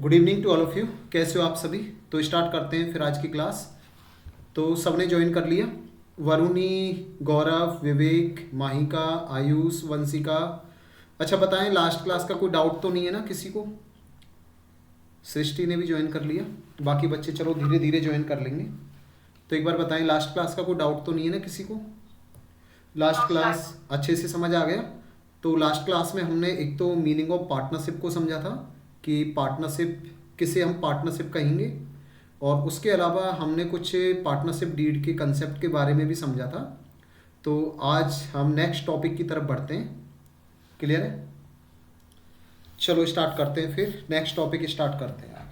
Good evening to all of you. कैसे हो आप सभी? तो स्टार्ट करते हैं फिर आज की क्लास। तो सबने ज्वाइन कर लिया? वरुणी, गौरव, विवेक, माहिका, आयुष, वंशिका। अच्छा बताएं, लास्ट क्लास का कोई डाउट तो नहीं है ना किसी को? सृष्टि ने भी ज्वाइन कर लिया। बाकी बच्चे चलो धीरे धीरे ज्वाइन कर लेंगे। तो एक बार बताएं, लास्ट क्लास का कोई डाउट तो नहीं है ना किसी को? लास्ट क्लास अच्छे से समझ आ गया? तो लास्ट क्लास में हमने एक तो मीनिंग ऑफ पार्टनरशिप को समझा था कि पार्टनरशिप किसे हम पार्टनरशिप कहेंगे, और उसके अलावा हमने कुछ पार्टनरशिप डीड के कंसेप्ट के बारे में भी समझा था। तो आज हम नेक्स्ट टॉपिक की तरफ बढ़ते हैं। क्लियर है? चलो स्टार्ट करते हैं, फिर नेक्स्ट टॉपिक स्टार्ट करते हैं आगे।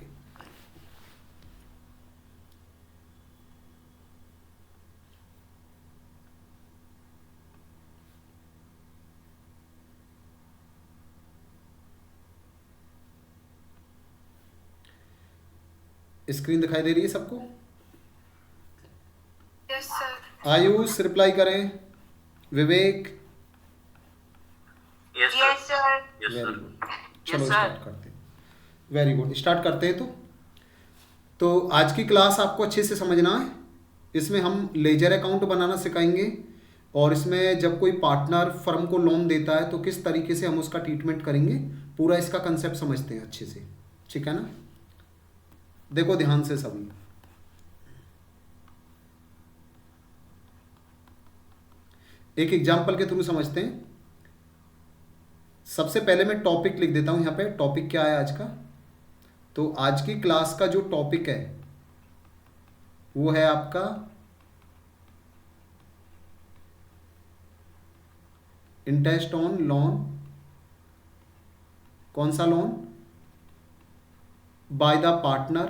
स्क्रीन दिखाई दे रही है सबको? Yes sir. आयुष रिप्लाई करें, Vivek. Yes sir. Very good. चलो स्टार्ट करते हैं। वेरी गुड, स्टार्ट करते हैं। तो आज की क्लास आपको अच्छे से समझना है। इसमें हम लेजर अकाउंट बनाना सिखाएंगे, और इसमें जब कोई पार्टनर फर्म को लोन देता है तो किस तरीके से हम उसका ट्रीटमेंट करेंगे, पूरा इसका कंसेप्ट समझते हैं अच्छे से। ठीक है ना? देखो ध्यान से सभी। एक एग्जाम्पल के थ्रू समझते हैं। सबसे पहले मैं टॉपिक लिख देता हूं यहाँ पे। टॉपिक क्या है आज का? तो आज की क्लास का जो टॉपिक है वो है आपका इंटरेस्ट ऑन लोन। कौन सा loan? By the partner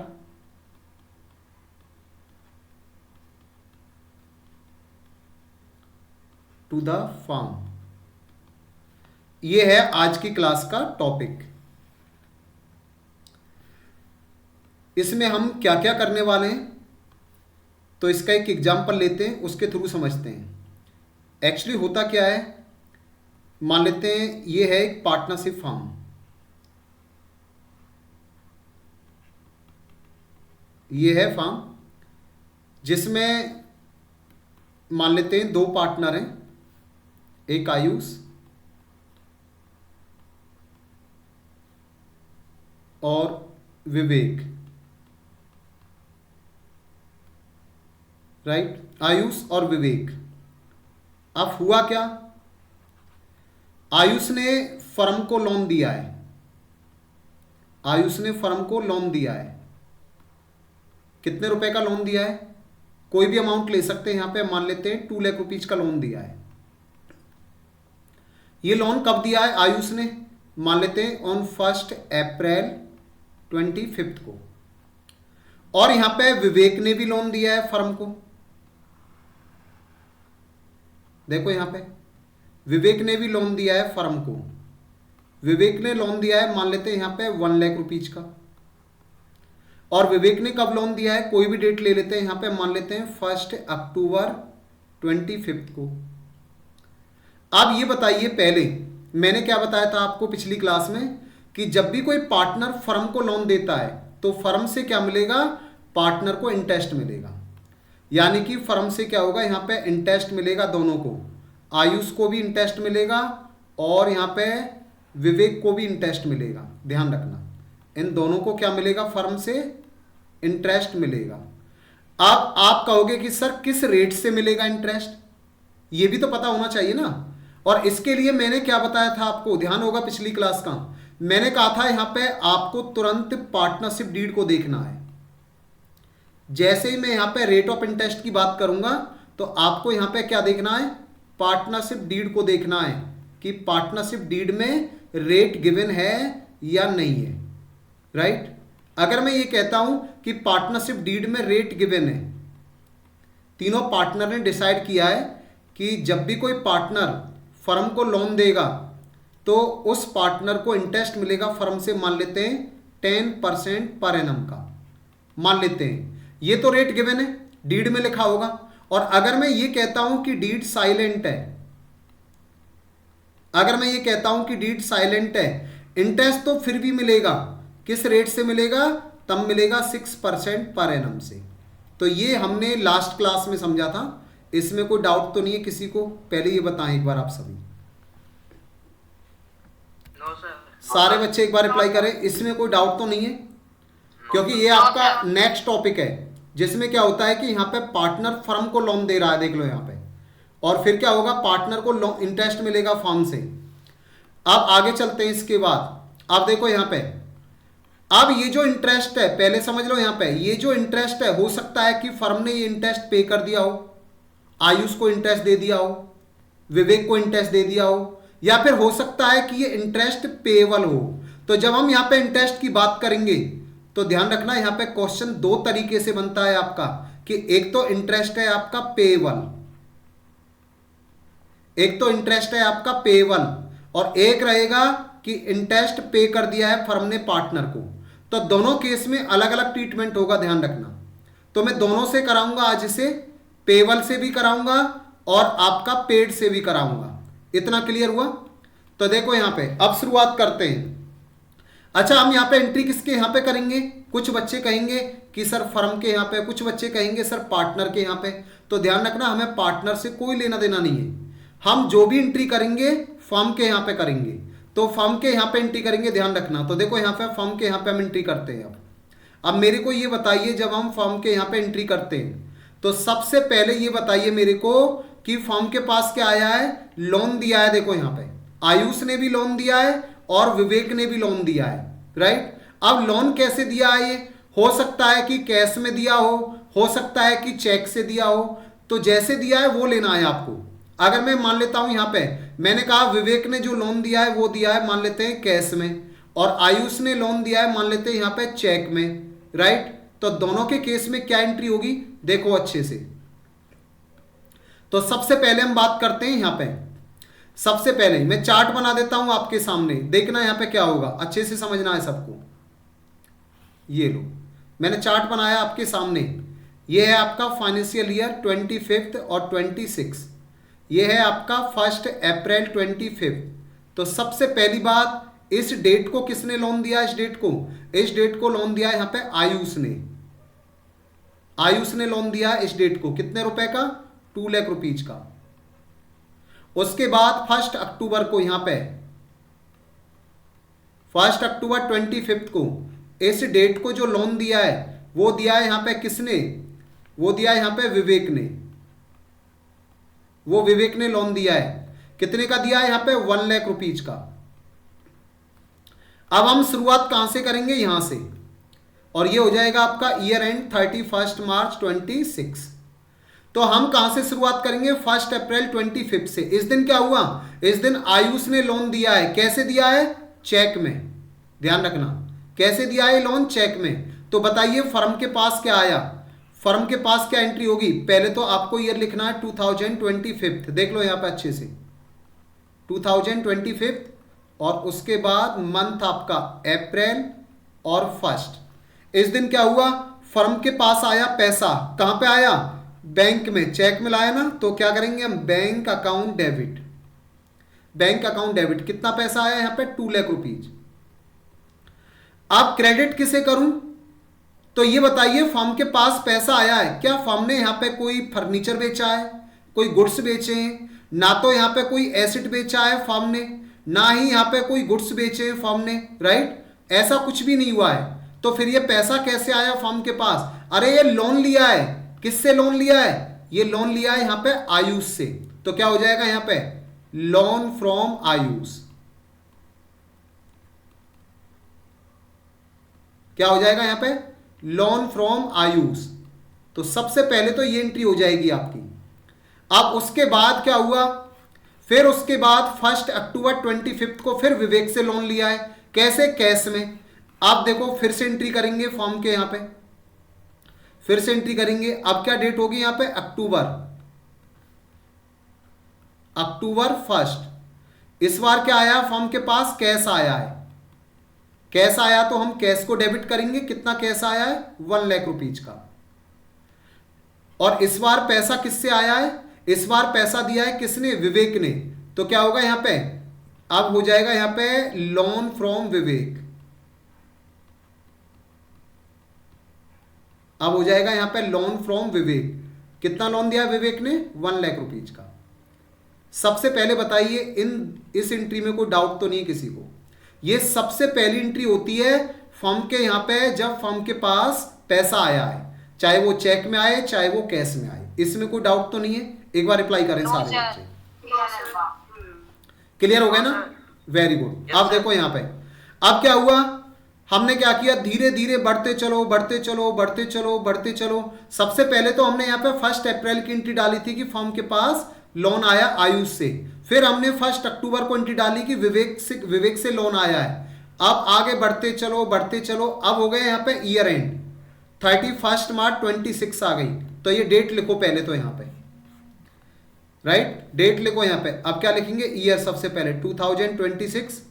to the firm. ये है आज की क्लास का टॉपिक। इसमें हम क्या क्या करने वाले हैं, तो इसका एक एग्जांपल लेते हैं, उसके थ्रू समझते हैं। एक्चुअली होता क्या है, मान लेते हैं ये है एक पार्टनरशिप फर्म। ये है फर्म जिसमें मान लेते हैं दो पार्टनर हैं, एक आयुष और विवेक। राइट? आयुष और विवेक। अब हुआ क्या, आयुष ने फर्म को लोन दिया है। आयुष ने फर्म को लोन दिया है। कितने रुपए का लोन दिया है? कोई भी अमाउंट ले सकते हैं। यहां पे मान लेते हैं 2 लाख रुपीज का लोन दिया है। ये लोन कब दिया है आयुष ने? मान लेते हैं ऑन 1 अप्रैल 25 को। और यहां पे विवेक ने भी लोन दिया है फर्म को। देखो यहां पे विवेक ने भी लोन दिया है फर्म को। विवेक ने लोन दिया है, मान लेते हैं यहां पे 1 लाख रुपीज का। और विवेक ने कब लोन दिया है? कोई भी डेट ले लेते हैं, यहां पे मान लेते हैं 1 अक्टूबर 25 को। अब ये बताइए, पहले मैंने क्या बताया था आपको पिछली क्लास में, कि जब भी कोई पार्टनर फर्म को लोन देता है तो फर्म से क्या मिलेगा? पार्टनर को इंटरेस्ट मिलेगा। यानी कि फर्म से क्या होगा, यहां पे इंटरेस्ट मिलेगा दोनों को। आयुष को भी इंटरेस्ट मिलेगा और यहां पे विवेक को भी इंटरेस्ट मिलेगा। ध्यान रखना, इन दोनों को क्या मिलेगा? फर्म से इंटरेस्ट मिलेगा। अब आप कहोगे कि सर किस रेट से मिलेगा इंटरेस्ट? ये भी तो पता होना चाहिए ना। और इसके लिए मैंने क्या बताया था आपको, ध्यान होगा पिछली क्लास का। मैंने कहा था यहां पे आपको तुरंत पार्टनरशिप डीड को देखना है। जैसे ही मैं यहां पे रेट ऑफ इंटरेस्ट की बात करूंगा तो आपको यहां पे क्या देखना है? पार्टनरशिप डीड को देखना है कि पार्टनरशिप डीड में रेट गिवन है या नहीं है। राइट? अगर मैं ये कहता हूं कि पार्टनरशिप डीड में रेट गिवन है, तीनों पार्टनर ने डिसाइड किया है कि जब भी कोई पार्टनर फर्म को लोन देगा तो उस पार्टनर को इंटरेस्ट मिलेगा फर्म से, मान लेते हैं 10% पर एनम का। मान लेते हैं ये तो रेट गिवन है, डीड में लिखा होगा। और अगर मैं ये कहता हूं कि डीड साइलेंट है, अगर मैं ये कहता हूं कि डीड साइलेंट है, इंटरेस्ट तो फिर भी मिलेगा किस रेट से मिलेगा? तब मिलेगा 6% पर एनम से। तो ये हमने लास्ट क्लास में समझा था, इसमें कोई डाउट तो नहीं है किसी को? पहले ये बताएं एक बार आप सभी। No sir. सारे बच्चे एक बार रिप्लाई करें, इसमें कोई डाउट तो नहीं है? क्योंकि ये आपका नेक्स्ट टॉपिक है जिसमें क्या होता है कि यहाँ पे पार्टनर फर्म को लोन दे रहा है, देख लो यहाँ पे, और फिर क्या होगा, पार्टनर को इंटरेस्ट मिलेगा फर्म से। अब आगे चलते हैं। इसके बाद अब देखो यहाँ पे, अब ये जो इंटरेस्ट है पहले समझ लो, यहाँ पे ये जो इंटरेस्ट है हो सकता है कि फर्म ने ये इंटरेस्ट पे कर दिया हो, आयुष को इंटरेस्ट दे दिया हो, विवेक को इंटरेस्ट दे दिया हो, या फिर हो सकता है कि ये इंटरेस्ट पेएबल हो। तो जब हम यहाँ पे इंटरेस्ट की बात करेंगे तो ध्यान रखना, यहाँ पे क्वेश्चन दो तरीके से बनता है आपका, कि एक तो इंटरेस्ट है आपका पेएबल, एक तो इंटरेस्ट है आपका पेएबल, और एक रहेगा कि इंटरेस्ट पे कर दिया है फर्म ने पार्टनर को। तो दोनों केस में अलग अलग ट्रीटमेंट होगा, ध्यान रखना। तो मैं दोनों से कराऊंगा आज, इसे पेएबल से भी कराऊंगा और आपका पेड से भी कराऊंगा। इतना क्लियर हुआ? तो देखो यहाँ पे अब शुरुआत करते हैं। अच्छा, हम यहाँ पे एंट्री किसके यहाँ पे करेंगे? कुछ बच्चे कहेंगे कि सर फर्म के यहाँ पे, कुछ बच्चे कहेंगे सर पार्टनर के यहाँ पे। तो ध्यान रखना, हमें पार्टनर से कोई लेना देना नहीं है। हम जो भी एंट्री करेंगे फर्म के यहाँ पे करेंगे, तो फर्म के यहाँ पे एंट्री करेंगे, ध्यान रखना। तो देखो यहाँ पे फर्म के यहाँ पे हम एंट्री करते हैं। अब मेरे को ये बताइए, जब हम फर्म के यहाँ पे एंट्री करते हैं तो सबसे पहले ये बताइए मेरे को कि फर्म के पास क्या आया है? लोन दिया है। देखो यहाँ पे आयुष ने भी लोन दिया है और विवेक ने भी लोन दिया है, राइट। अब लोन कैसे दिया है? ये हो सकता है कि कैश में दिया हो सकता है कि चेक से दिया हो। तो जैसे दिया है वो लेना है आपको। अगर मैं मान लेता हूं यहाँ पे, मैंने कहा विवेक ने जो लोन दिया है वो दिया है मान लेते हैं कैश में, और आयुष ने लोन दिया है मान लेते हैं यहाँ पे चेक में, राइट। तो दोनों के केस में क्या एंट्री होगी देखो अच्छे से। तो सबसे पहले हम बात करते हैं यहाँ पे, सबसे पहले मैं चार्ट बना देता हूं आपके सामने, देखना यहाँ पे क्या होगा, अच्छे से समझना है सबको। ये लो, मैंने चार्ट बनाया आपके सामने। ये है आपका फाइनेंशियल ईयर 25 और 26, ये है आपका 1 अप्रैल 25। तो सबसे पहली बात, इस डेट को किसने लोन दिया? इस डेट को लोन दिया यहाँ पे आयुष ने लोन दिया इस डेट को। कितने रुपए का? 2 लाख रुपीज का। उसके बाद 1 अक्टूबर को यहाँ पे 1 अक्टूबर 25 को इस डेट को जो लोन दिया है वो दिया है यहाँ पे किसने? वो दिया है यहाँ पे विवेक ने। वो विवेक ने लोन दिया है। कितने का दिया है यहाँ पे? 1 लाख रुपीज का। अब हम शुरुआत कहां से करेंगे? यहां से, और ये हो जाएगा आपका ईयर एंड 31 मार्च 26। तो हम कहां से शुरुआत करेंगे? 1 अप्रैल 25 से। इस दिन क्या हुआ? इस दिन आयुष ने लोन दिया है। कैसे दिया है? चेक में। ध्यान रखना, कैसे दिया है लोन? चेक में। तो बताइए फर्म के पास क्या आया? फर्म के पास क्या एंट्री होगी? पहले तो आपको ईयर लिखना है 2025, देख लो यहां पे अच्छे से, 2025, और उसके बाद मंथ आपका अप्रैल और 1। इस दिन क्या हुआ? फर्म के पास आया पैसा। कहां पे आया? बैंक में। चेक में लाया ना, तो क्या करेंगे हम? Bank account debit. Bank account debit. कितना पैसा आया यहाँ पे? 2 लाख रुपीज। अब क्रेडिट किसे करूं? तो ये बताइए, फर्म के पास पैसा आया है, क्या फर्म ने यहाँ पे कोई फर्नीचर बेचा है, कोई गुड्स बेचे हैं? ना तो यहाँ पे कोई एसेट बेचा है फर्म ने, ना ही यहाँ पे कोई गुड्स बेचे हैं फर्म ने, राइट। ऐसा कुछ भी नहीं हुआ है। तो फिर ये पैसा कैसे आया फर्म के पास? अरे ये लोन लिया है। किससे लोन लिया है? ये लोन लिया है यहाँ पे आयुष से। तो क्या हो जाएगा यहाँ पे? Loan from Ayush. क्या हो जाएगा यहाँ पे? Loan from Ayush. तो सबसे पहले तो ये एंट्री हो जाएगी आपकी। अब उसके बाद क्या हुआ? फिर उसके बाद 1 अक्टूबर 25 को फिर विवेक से लोन लिया है। कैसे? कैश में। आप देखो फिर से एंट्री करेंगे फॉर्म के यहाँ पे, फिर से एंट्री करेंगे। अब क्या डेट होगी यहाँ पे? अक्टूबर 1। इस बार क्या आया फॉर्म के पास? कैश आया है। कैश आया तो हम कैश को डेबिट करेंगे। कितना कैश आया है? 1 लाख रुपीज का। और इस बार पैसा किससे आया है? इस बार पैसा दिया है किसने? विवेक ने। तो क्या होगा यहाँ पे? अब हो जाएगा यहाँ पे लोन फ्रॉम विवेक। अब हो जाएगा यहाँ पे लोन फ्रॉम विवेक। कितना लोन दिया है विवेक ने? 1 लाख रुपीज का। सबसे पहले बताइए इस एंट्री में कोई डाउट तो नहीं किसी को? ये सबसे पहली एंट्री होती है फर्म के यहाँ पे जब फर्म के पास पैसा आया है, चाहे वो चेक में आए चाहे वो कैश में आए। इसमें कोई डाउट तो नहीं है? एक बार रिप्लाई करें सारे बच्चे। क्लियर हो गया ना? Very good. अब देखो यहाँ पे अब क्या हुआ, हमने क्या किया, धीरे धीरे बढ़ते चलो बढ़ते चलो बढ़ते चलो बढ़ते चलो। सबसे पहले तो हमने यहाँ पे 1 अप्रैल की एंट्री डाली थी कि फर्म के पास लोन आया आयुष से। फिर हमने 1 अक्टूबर को एंट्री डाली कि विवेक से लोन आया है। अब आगे बढ़ते चलो बढ़ते चलो। अब हो गए यहाँ पे ईयर एंड 31 मार्च 26 आ गई। तो ये डेट लिखो पहले तो यहाँ पे, राइट, डेट लिखो यहाँ पे। अब क्या लिखेंगे? ईयर सबसे पहले 2026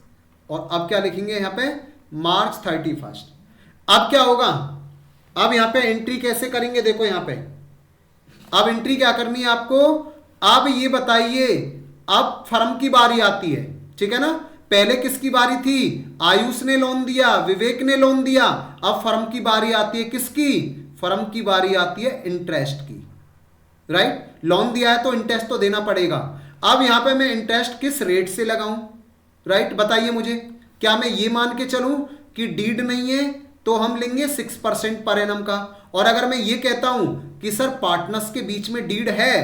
और अब क्या लिखेंगे यहाँ पे? मार्च 31। अब क्या होगा, अब यहाँ पे एंट्री कैसे करेंगे? देखो यहाँ पे अब एंट्री क्या करनी है आपको। अब ये बताइए, अब फर्म की बारी आती है, ठीक है ना? पहले किसकी बारी थी? आयुष ने लोन दिया, विवेक ने लोन दिया। अब फर्म की बारी आती है किसकी? फर्म की बारी आती है इंटरेस्ट की, राइट। लोन दिया है तो इंटरेस्ट तो देना पड़ेगा। अब यहां पे मैं इंटरेस्ट किस रेट से लगाऊं, राइट, बताइए मुझे। क्या मैं ये मान के चलूं कि डीड नहीं है तो हम लेंगे 6% पर एनम का, और अगर मैं ये कहता हूं कि सर पार्टनर्स के बीच में डीड है,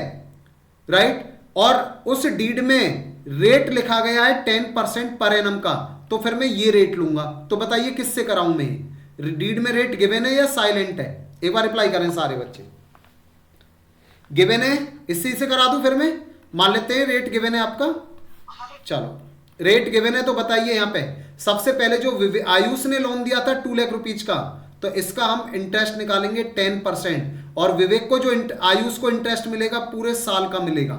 राइट, और उस डीड में रेट लिखा गया है 10% पर एनम का, तो फिर मैं ये रेट लूंगा। तो बताइए किससे कराऊं मैं? डीड में रेट गिवन है या साइलेंट है? एक बार रिप्लाई करें सारे बच्चे। गिवन है, इससे करा दूं। फिर मैं मान लेते हैं रेट गिवन है आपका। चलो रेट गिवन है तो बताइए यहाँ पे सबसे पहले जो आयुष ने लोन दिया था 2 लाख रुपीज का, तो इसका हम इंटरेस्ट निकालेंगे 10%, और विवेक को जो आयुष को इंटरेस्ट मिलेगा पूरे साल का मिलेगा,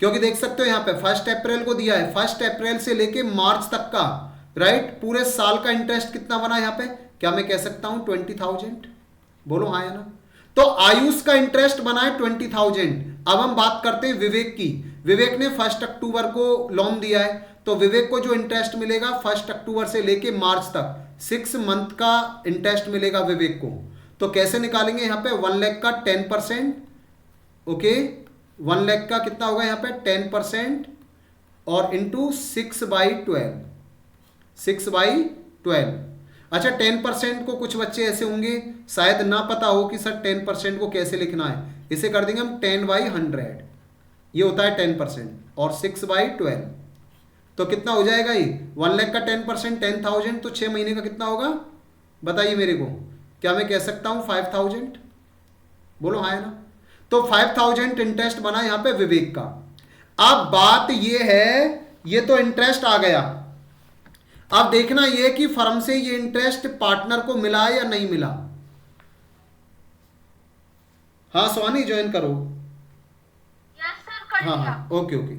क्योंकि देख सकते हो यहाँ पे 1 अप्रैल को दिया है, 1 अप्रैल से लेके मार्च तक का, राइट, पूरे साल का इंटरेस्ट कितना बना यहाँ पे? क्या मैं कह सकता हूं 20,000? बोलो हाँ या ना। तो आयुष का इंटरेस्ट बना है 20,000। अब हम बात करते हैं विवेक की। विवेक ने 1 अक्टूबर को लोन दिया है, तो विवेक को जो इंटरेस्ट मिलेगा 1 अक्टूबर से लेके मार्च तक 6 मंथ का इंटरेस्ट मिलेगा विवेक को। तो कैसे निकालेंगे यहाँ पे? 1 लाख का 10%, ओके, 1 लाख का कितना होगा यहाँ पे? 10% और इंटू 6/12, 6/12। अच्छा 10% को कुछ बच्चे ऐसे होंगे शायद ना पता हो कि सर 10% को कैसे लिखना है। इसे कर देंगे हम 10/100, ये होता है 10%, और 6/12, तो कितना हो जाएगा ये? 1 लाख का 10% 10,000, तो 6 महीने का कितना होगा बताइए मेरे को। क्या मैं कह सकता हूं 5,000? बोलो हाँ है ना। तो 5,000 इंटरेस्ट बना यहां पे विवेक का। अब बात ये है, ये तो इंटरेस्ट आ गया, अब देखना ये कि फर्म से ये इंटरेस्ट पार्टनर को मिला या नहीं मिला। हाँ स्वानी ज्वाइन करो। यस सर, कर हाँ लिया। हाँ ओके ओके,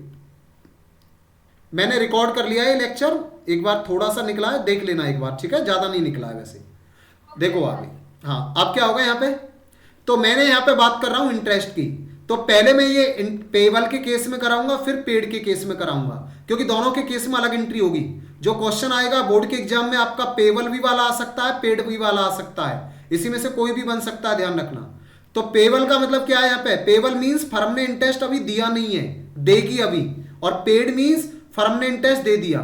मैंने रिकॉर्ड कर लिया है लेक्चर, एक बार थोड़ा सा निकला है देख लेना एक बार, ठीक है, ज्यादा नहीं निकला है वैसे, देखो आगे। हाँ अब क्या होगा यहाँ पे, तो मैंने यहाँ पे बात कर रहा हूं इंटरेस्ट की, तो पहले मैं ये पेबल के केस में कराऊंगा फिर पेड के केस में कराऊंगा, क्योंकि दोनों के केस में अलग एंट्री होगी। जो क्वेश्चन आएगा बोर्ड के एग्जाम में आपका पेबल भी वाला आ सकता है, पेड भी वाला आ सकता है, इसी में से कोई भी बन सकता है, ध्यान रखना। तो पेबल का मतलब क्या है यहाँ पे? पेबल मीन्स फर्म ने इंटरेस्ट अभी दिया नहीं है, देगी अभी, और पेड मीन्स फर्म ने इंटरेस्ट दे दिया,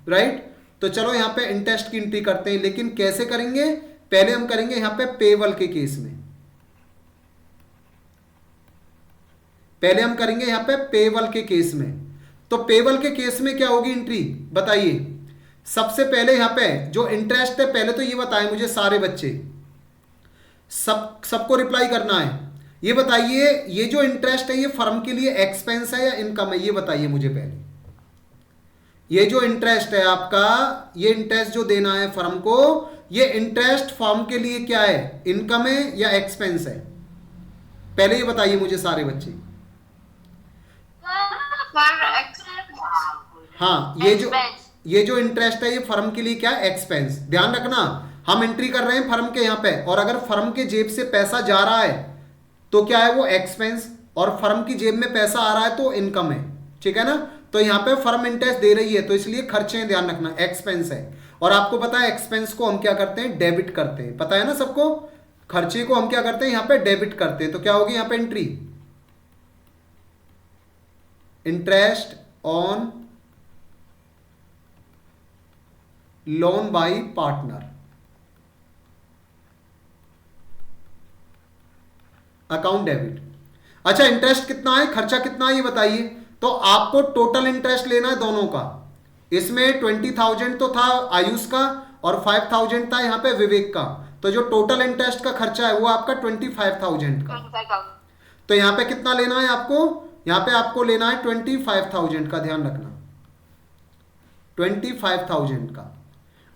राइट। तो चलो यहाँ पे इंटरेस्ट की एंट्री करते हैं, लेकिन कैसे करेंगे? पहले हम करेंगे यहाँ पे पेबल के केस में, पहले हम करेंगे यहाँ पे पेबल के केस में। तो पेबल के केस में क्या होगी एंट्री बताइए। सबसे पहले यहाँ पे जो इंटरेस्ट है, पहले तो ये बताएं मुझे सारे बच्चे, सबको रिप्लाई करना है। ये बताइए ये जो इंटरेस्ट है ये फर्म के लिए एक्सपेंस है या इनकम है, ये बताइए मुझे पहले। ये जो इंटरेस्ट है आपका, ये इंटरेस्ट जो देना है फर्म को, ये इंटरेस्ट फर्म के लिए क्या है? इनकम है या एक्सपेंस है? पहले ये बताइए मुझे सारे बच्चे। हाँ ये जो इंटरेस्ट है ये फर्म के लिए क्या है? एक्सपेंस। ध्यान रखना हम एंट्री कर रहे हैं फर्म के यहाँ पे, और अगर फर्म के जेब से पैसा जा रहा है तो क्या है वो? एक्सपेंस, और फर्म की जेब में पैसा आ रहा है तो इनकम है, ठीक है ना। तो यहाँ पे फर्म इंटरेस्ट दे रही है तो इसलिए खर्चे हैं, ध्यान रखना, एक्सपेंस है। और आपको पता है एक्सपेंस को हम क्या करते हैं? डेबिट करते हैं, पता है ना सबको। खर्चे को हम क्या करते हैं यहां पे डेबिट करते हैं, तो क्या होगी यहां पे entry, interest on loan by partner, account debit. अच्छा इंटरेस्ट कितना है, खर्चा कितना है ये बताइए। तो आपको टोटल इंटरेस्ट लेना है दोनों का। इसमें 20,000 तो था आयुष का और 5,000 था यहाँ पे विवेक का, तो जो टोटल इंटरेस्ट का खर्चा है वो आपका 25,000 का। तो यहाँ पे कितना लेना है आपको, यहाँ पे आपको लेना है 25,000 का, ध्यान रखना 25,000 का।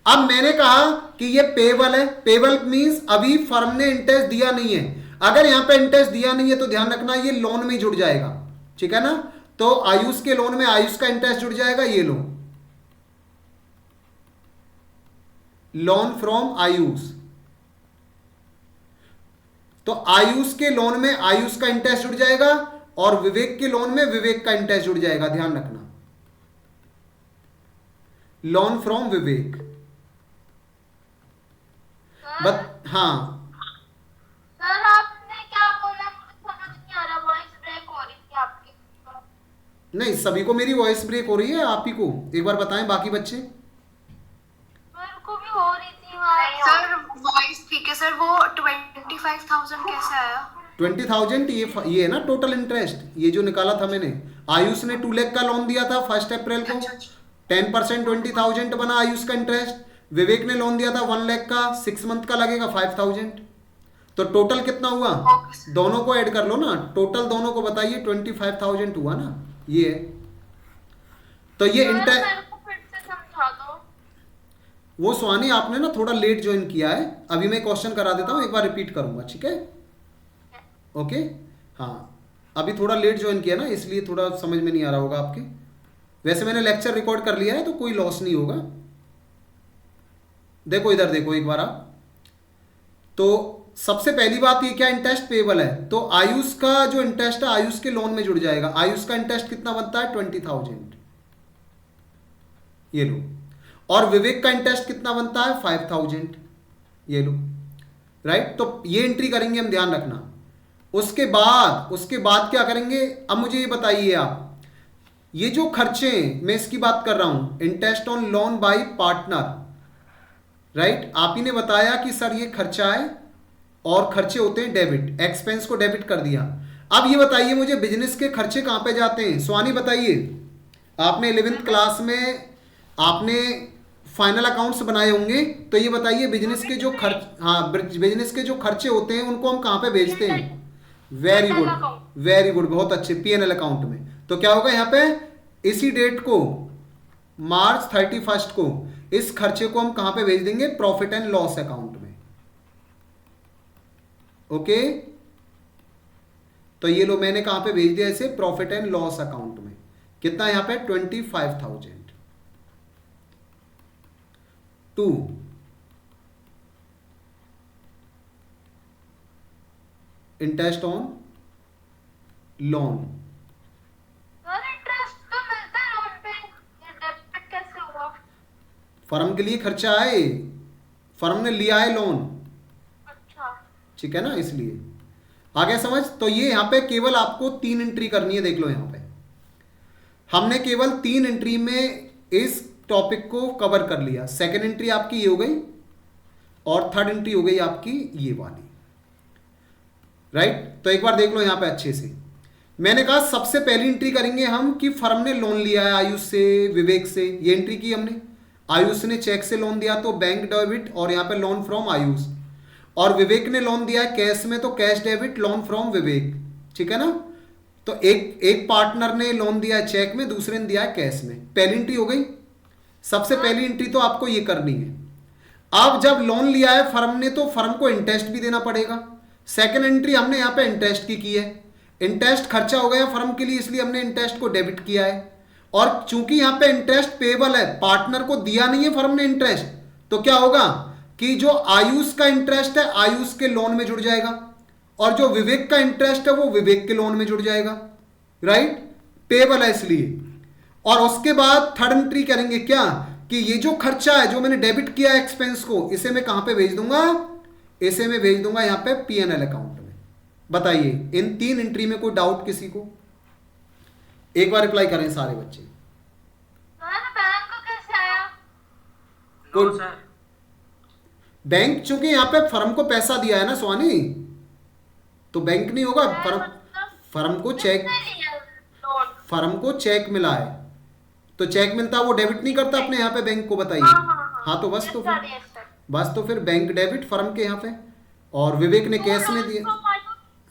अब मैंने कहा कि ये पेबल है, पेबल मींस अभी फर्म ने इंटरेस्ट दिया नहीं है। अगर यहां पे इंटरेस्ट दिया नहीं है तो ध्यान रखना ये लोन में जुड़ जाएगा, ठीक है ना। तो आयुष के लोन में आयुष का इंटरेस्ट जुड़ जाएगा, ये लो लोन फ्रॉम आयुष। तो आयुष के लोन में आयुष का इंटरेस्ट जुड़ जाएगा और विवेक के लोन में विवेक का इंटरेस्ट जुड़ जाएगा, ध्यान रखना लोन फ्रॉम विवेक। हाँ सर आपने क्या बोला मुझे समझ नहीं आ रहा, वॉइस ब्रेक हो रही थी आपकी। नहीं, सभी को मेरी वॉइस ब्रेक हो रही है, आप ही को एक बार बताएं, बाकी बच्चे। मेरे को भी हो रही थी वहाँ। सर वॉइस ठीक है सर, वो 25,000 कैसे आया? 20,000 ये है ना टोटल इंटरेस्ट, ये जो निकाला था मैंने। आयुष ने 2 लाख का लोन दिया था 1 अप्रैल को, 10% 20,000 बना आयुष का इंटरेस्ट। विवेक ने लोन दिया था 1 लाख का, 6 मंथ का लगेगा 5,000। तो टोटल कितना हुआ, दोनों को ऐड कर लो ना, टोटल दोनों को बताइए, 25,000 हुआ ना ये। तो ये इंटरेस्ट, मेरे को फिर से समझा दो। वो स्वानी आपने ना थोड़ा लेट ज्वाइन किया है, अभी मैं क्वेश्चन करा देता हूँ, एक बार रिपीट करूंगा, ठीक है ओके। हाँ अभी थोड़ा लेट ज्वाइन किया ना, इसलिए थोड़ा समझ में नहीं आ रहा होगा आपके। वैसे मैंने लेक्चर रिकॉर्ड कर लिया है तो कोई लॉस नहीं होगा। देखो इधर देखो एक बार आप, तो सबसे पहली बात ये क्या इंटरेस्ट पेबल है, तो आयुष का जो इंटरेस्ट है आयुष के लोन में जुड़ जाएगा। आयुष का इंटरेस्ट कितना बनता है 20,000, ये लो। और विवेक का इंटरेस्ट कितना बनता है 5,000, ये लो, राइट। तो ये एंट्री करेंगे हम, ध्यान रखना। उसके बाद क्या करेंगे, अब मुझे ये बताइए आप, ये जो खर्चे मैं इसकी बात कर रहा हूं, interest on loan by partner, right. आप ही ने बताया कि सर ये खर्चा है और खर्चे होते हैं डेबिट, एक्सपेंस को डेबिट कर दिया। अब ये बताइए मुझे बिजनेस के खर्चे कहां पे जाते हैं, स्वानी बताइए। आपने 11th क्लास में आपने फाइनल अकाउंट्स बनाए होंगे, तो ये बताइए बिजनेस के जो खर्च, हाँ बिजनेस के जो खर्चे होते हैं उनको हम कहां पे भेजते हैं। वेरी गुड वेरी गुड, बहुत अच्छे, P&L अकाउंट में। तो क्या होगा यहाँ पे, इसी डेट को मार्च 31 को इस खर्चे को हम कहां पे भेज देंगे, प्रॉफिट एंड लॉस अकाउंट में, ओके। तो ये लो मैंने कहां पे भेज दिया इसे, प्रॉफिट एंड लॉस अकाउंट में। कितना यहां पे 25,000 to interest on loan. Sir interest तो मिलता है लोन पे, ये डेबिट कैसे हुआ? फर्म के लिए खर्चा है, फर्म ने लिया है लोन, अच्छा ठीक है ना, इसलिए आगे समझ। तो ये यहां पे केवल आपको 3 एंट्री करनी है, देख लो यहां पे हमने केवल 3 एंट्री में इस टॉपिक को कवर कर लिया। सेकंड एंट्री आपकी ये हो गई और थर्ड एंट्री हो गई आपकी ये वाली, राइट। तो एक बार देख लो यहां पे अच्छे से, मैंने कहा सबसे पहली एंट्री करेंगे हम कि फर्म ने लोन लिया है आयुष से, विवेक से, ये एंट्री की हमने। आयुष ने चेक से लोन दिया तो बैंक डेबिट, और यहां पे लोन फ्रॉम आयुष। और विवेक ने लोन दिया है कैश में, तो कैश डेबिट, लोन फ्रॉम विवेक, ठीक है ना। तो एक पार्टनर ने लोन दिया है चेक में, दूसरे ने दिया है कैश में। पहली एंट्री हो गई। सबसे पहली एंट्री तो आपको ये करनी है। अब जब लोन लिया है फर्म ने तो फर्म को इंटरेस्ट भी देना पड़ेगा। सेकंड एंट्री हमने यहां पे इंटरेस्ट की है, इंटरेस्ट खर्चा हो गया फर्म के लिए, इसलिए हमने इंटरेस्ट को डेबिट किया है। और चूंकि यहां पे इंटरेस्ट पेबल है, पार्टनर को दिया नहीं है फर्म ने इंटरेस्ट, तो क्या होगा कि जो आयुष का इंटरेस्ट है आयुष के लोन में जुड़ जाएगा, और जो विवेक का इंटरेस्ट है वो विवेक के लोन में जुड़ जाएगा, राइट। पेबल है इसलिए। और उसके बाद थर्ड एंट्री करेंगे क्या, कि ये जो खर्चा है जो मैंने डेबिट किया एक्सपेंस को, इसे मैं कहां पे भेज दूंगा, इसे मैं भेज दूंगा यहाँ पे P&L अकाउंट में। बताइए इन 3 एंट्री में कोई डाउट किसी को? एक बार रिप्लाई करें सारे बच्चे। सर बैंक को कैसे आया? No sir. बैंक चूंकि यहाँ पे फर्म को पैसा दिया है ना स्वानी, तो बैंक नहीं होगा। फर्म को चेक, लोन। फर्म को चेक मिला है, तो चेक मिलता है वो डेबिट नहीं करता अपने यहाँ पे बैंक को। बताइए। हाँ तो बस, तो फिर यस सर। बस तो फिर बैंक डेबिट फर्म के यहाँ पे, और विवेक ने कैश में दिया।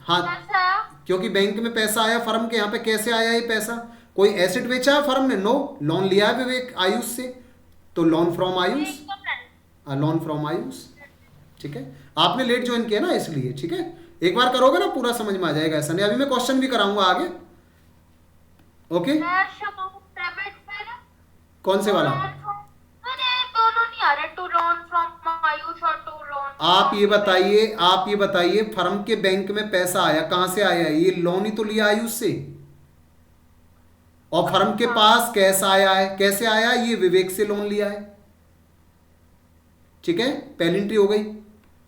हाँ, कैसे आया? क्योंकि बैंक में पैसा आया फर्म के यहाँ पे। कैसे आया ये पैसा? कोई एसेट बेचा है फर्म ने? नो, लोन लिया है विवेक आयुष से, तो loan from Ayush, loan from Ayush. ठीक है, आपने लेट ज्वाइन किया ना इसलिए। ठीक है, एक बार करोगे ना पूरा समझ में आ जाएगा। ऐसा नहीं, अभी मैं क्वेश्चन भी कराऊंगा आगे। ओके, डेबिट फिर कौन से वाला? दोनों नहीं आ रहे, टू लोन फ्रॉम आयुष और टू लोन। आप ये बताइए फर्म के बैंक में पैसा आया, कहां से आया? ये लोन ही तो लिया आयुष से। और फर्म के पास कैश आया है, कैसे आया? ये विवेक से लोन लिया है। ठीक है, पहली एंट्री हो गई।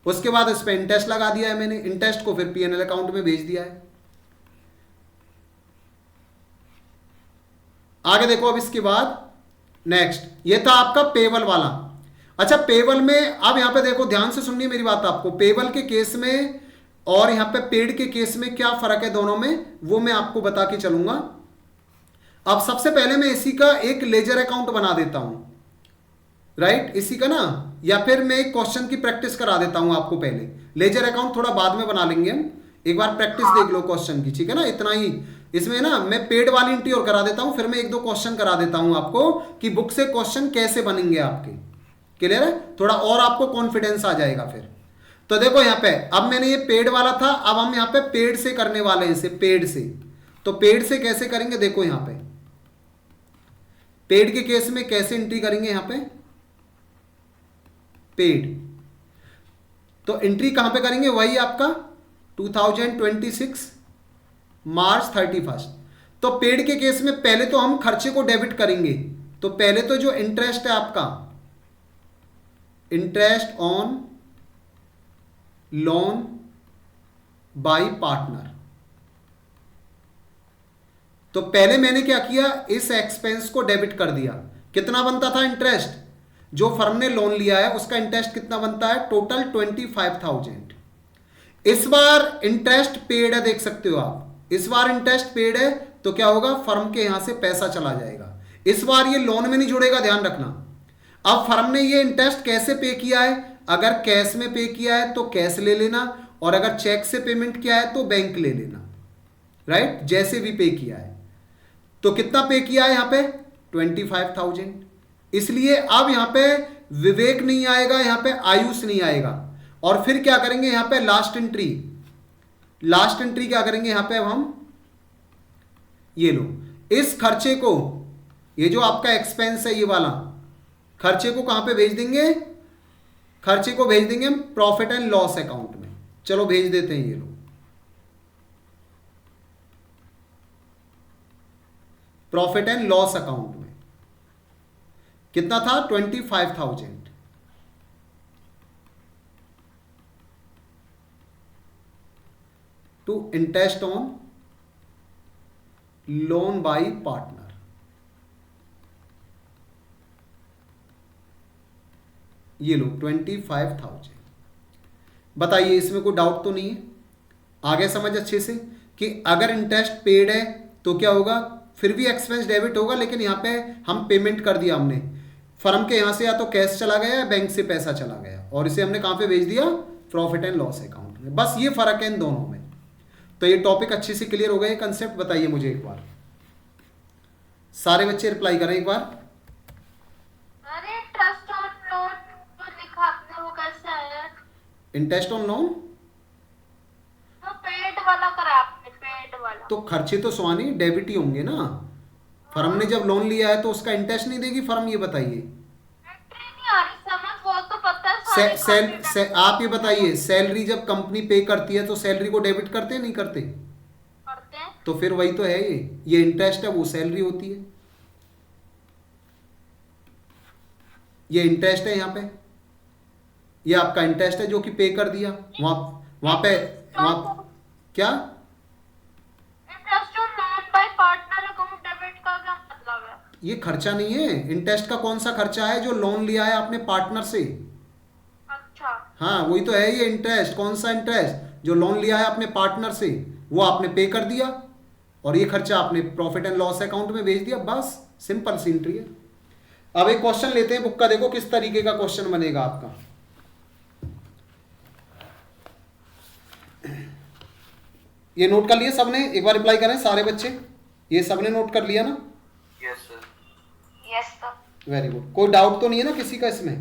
उसके बाद इस पे इंटरेस्ट लगा दिया है मैंने, इंटरेस्ट को फिर P&L अकाउंट में भेज दिया है। आगे देखो अब इसके बाद नेक्स्ट, ये था आपका पेबल वाला। अच्छा, पेबल में अब यहां पे देखो, ध्यान से सुनिए मेरी बात। आपको पेबल के केस में और यहां पे पेड के केस में क्या फर्क है दोनों में, वो मैं आपको बता के चलूंगा। अब सबसे पहले मैं इसी का एक लेजर अकाउंट बना देता हूं, राइट, इसी का ना, या फिर मैं एक क्वेश्चन की प्रैक्टिस करा देता हूं आपको पहले। लेजर अकाउंट थोड़ा बाद में बना लेंगे हम, एक बार प्रैक्टिस देख लो क्वेश्चन की। ठीक है ना, इतना ही इसमें ना मैं पेड वाली एंट्री और करा देता हूं, फिर मैं 1-2 क्वेश्चन करा देता हूं आपको कि बुक से क्वेश्चन कैसे बनेंगे आपके। क्लियर है? थोड़ा और आपको कॉन्फिडेंस आ जाएगा फिर। तो देखो यहाँ पे, अब मैंने ये पेड वाला था, अब हम यहाँ पे पेड से करने वाले हैं, इसे पेड से। तो पेड से कैसे करेंगे? देखो यहाँ पे पेड के केस में कैसे एंट्री करेंगे यहाँ पे पेड। तो एंट्री कहां पे करेंगे? वही आपका 2026 मार्च 31। तो पेड के केस में पहले तो हम खर्चे को डेबिट करेंगे। तो पहले तो जो इंटरेस्ट है आपका, interest on loan by partner, तो पहले मैंने क्या किया, इस एक्सपेंस को डेबिट कर दिया। कितना बनता था इंटरेस्ट? जो फर्म ने लोन लिया है उसका इंटरेस्ट कितना बनता है? टोटल 25,000। इस बार इंटरेस्ट पेड है, देख सकते हो आप, इस बार इंटरेस्ट पेड है, तो क्या होगा, फर्म के यहां से पैसा चला जाएगा। इस बार ये लोन में नहीं जुड़ेगा, ध्यान रखना। अब फर्म ने ये इंटरेस्ट कैसे पे किया है? अगर कैश में पे किया है तो कैश ले लेना, और अगर चेक से पेमेंट किया है तो बैंक ले लेना, राइट, जैसे भी पे किया है। तो कितना पे किया है यहां पे? 25,000। इसलिए अब यहां पे विवेक नहीं आएगा, यहां पे आयुष नहीं आएगा। और फिर क्या करेंगे यहां पे? लास्ट एंट्री, लास्ट एंट्री क्या करेंगे यहां पे? अब हम ये लो, इस खर्चे को, ये जो आपका एक्सपेंस है ये वाला खर्चे को कहां पे भेज देंगे? खर्चे को भेज देंगे हम प्रॉफिट एंड लॉस अकाउंट में। चलो भेज देते हैं, ये लो, प्रॉफिट एंड लॉस अकाउंट में कितना था? 25,000। To interest on loan by partner, ये लो 25,000। बताइए इसमें कोई डाउट तो नहीं है? आगे समझ अच्छे से कि अगर इंटरेस्ट पेड है तो क्या होगा, फिर भी एक्सपेंस डेबिट होगा, लेकिन यहां पे हम पेमेंट कर दिया हमने फर्म के यहां से, या तो कैश चला गया या बैंक से पैसा चला गया, और इसे हमने कहां पे भेज दिया? प्रॉफिट एंड लॉस अकाउंट में। बस ये फर्क है इन दोनों में। तो ये टॉपिक अच्छे से क्लियर हो गया, ये कंसेप्ट बताइए मुझे एक बार, सारे बच्चे रिप्लाई करें एक बार। अरे ट्रस्ट ऑन लोन जो लिखा आपने वो कैसे आया? इंटरेस्ट ऑन लोन वो पेड वाला करा आपने, पेड वाला। तो खर्चे तो स्वानी डेबिट ही होंगे ना। फर्म ने जब लोन लिया है तो उसका इंटरेस्ट नहीं देगी फर्म, ये बताइए। एंट्री नहीं आ रही समझ, वो तो पता है सारे आप ये बताइए, सैलरी जब कंपनी पे करती है तो सैलरी को डेबिट करते हैं नहीं करते? करते हैं। तो फिर वही तो है, ये इंटरेस्ट है, वो सैलरी होती है, ये इंटरेस्ट है यहाँ पे। ये आपका इंटरेस्ट है जो कि पे कर दिया वहाँ वहाँ पे वहाँ क्या interest on loan by partner account debit का क्या मतलब है? ये खर्चा नहीं है। इंटरेस्ट का कौन सा खर्चा है? जो लोन लिया है आपने पार्टनर से। अच्छा। हाँ वही तो है ये इंटरेस्ट। कौन सा इंटरेस्ट? जो लोन लिया है अपने पार्टनर से वो आपने पे कर दिया और ये खर्चा आपने प्रॉफिट एंड लॉस अकाउंट में भेज दिया, बस सिंपल सी एंट्री है। अब एक क्वेश्चन लेते हैं बुक का, देखो किस तरीके का क्वेश्चन बनेगा आपका। ये नोट कर लिया सबने? एक बार रिप्लाई करें सारे बच्चे, ये सबने नोट कर लिया ना? Yes sir. Yes sir. Very good. कोई डाउट तो नहीं है ना किसी का इसमें?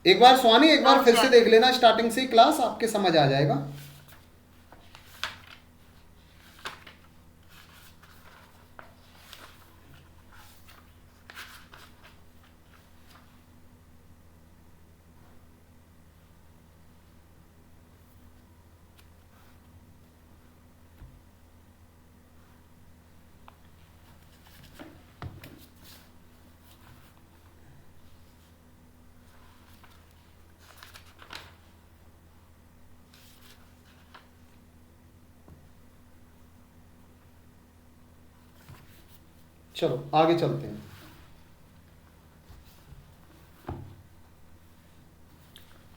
एक बार स्वानी एक बार फिर से देख लेना स्टार्टिंग से ही क्लास, आपके समझ आ जाएगा। चलो आगे चलते हैं।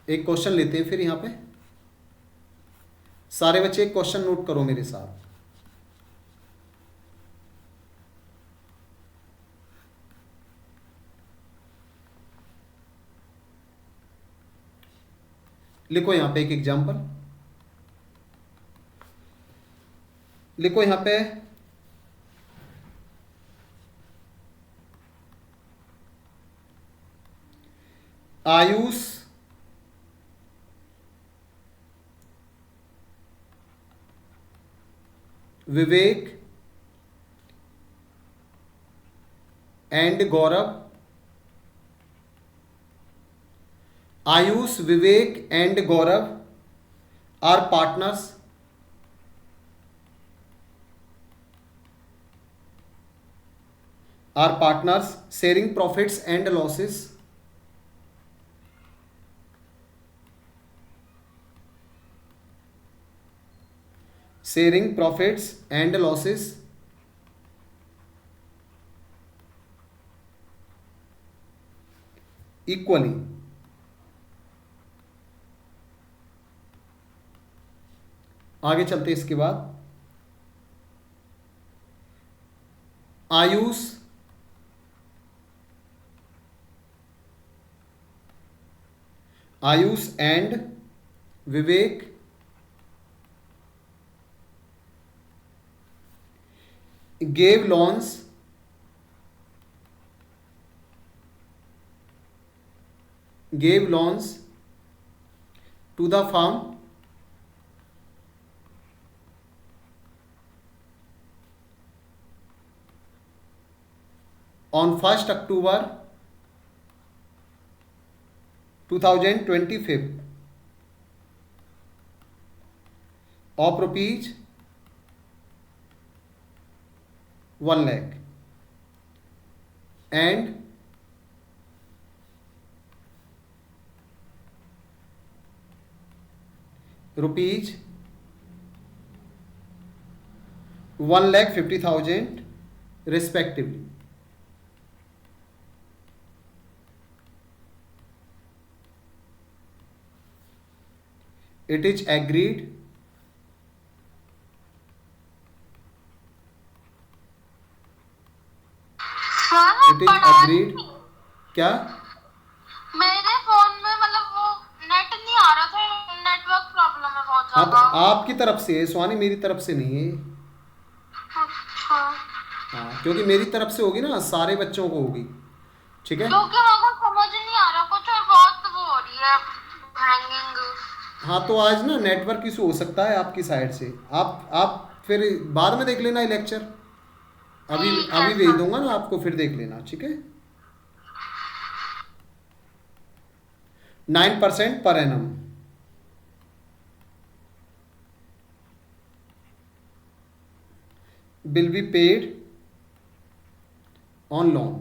एक क्वेश्चन लेते हैं फिर यहां पे। सारे बच्चे एक क्वेश्चन नोट करो मेरे साथ। लिखो यहां पे एक एग्जांपल, लिखो यहां पे Ayush Vivek and Gaurav, Ayush Vivek and Gaurav are partners, sharing profits and losses, sharing profits and losses equally. आगे चलते हैं। इसके बाद Ayush and Vivek gave loans to the firm on 1st October 2025 of rupees 1 lakh and rupees 1,50,000 respectively. It is agreed क्या? मेरे phone में मतलब वो नेट नहीं आ रहा था, नेटवर्क प्रॉब्लम है बहुत हाँ तो ज्यादा। आपकी तरफ से है स्वानी, मेरी तरफ से नहीं है। अच्छा। हाँ क्योंकि मेरी तरफ से होगी ना, सारे बच्चों को होगी। ठीक है। क्योंकि मेरे को समझ नहीं आ रहा कुछ और बहुत वो हो रही है हैंगिंग। हाँ तो आज ना नेटवर्क इशू हो सकता है आपकी साइड से। आप फिर बाद में देख लेना ये लेक्चर, अभी भेज दूंगा ना आपको, फिर देख लेना। ठीक है। 9% per annum will be paid on loan.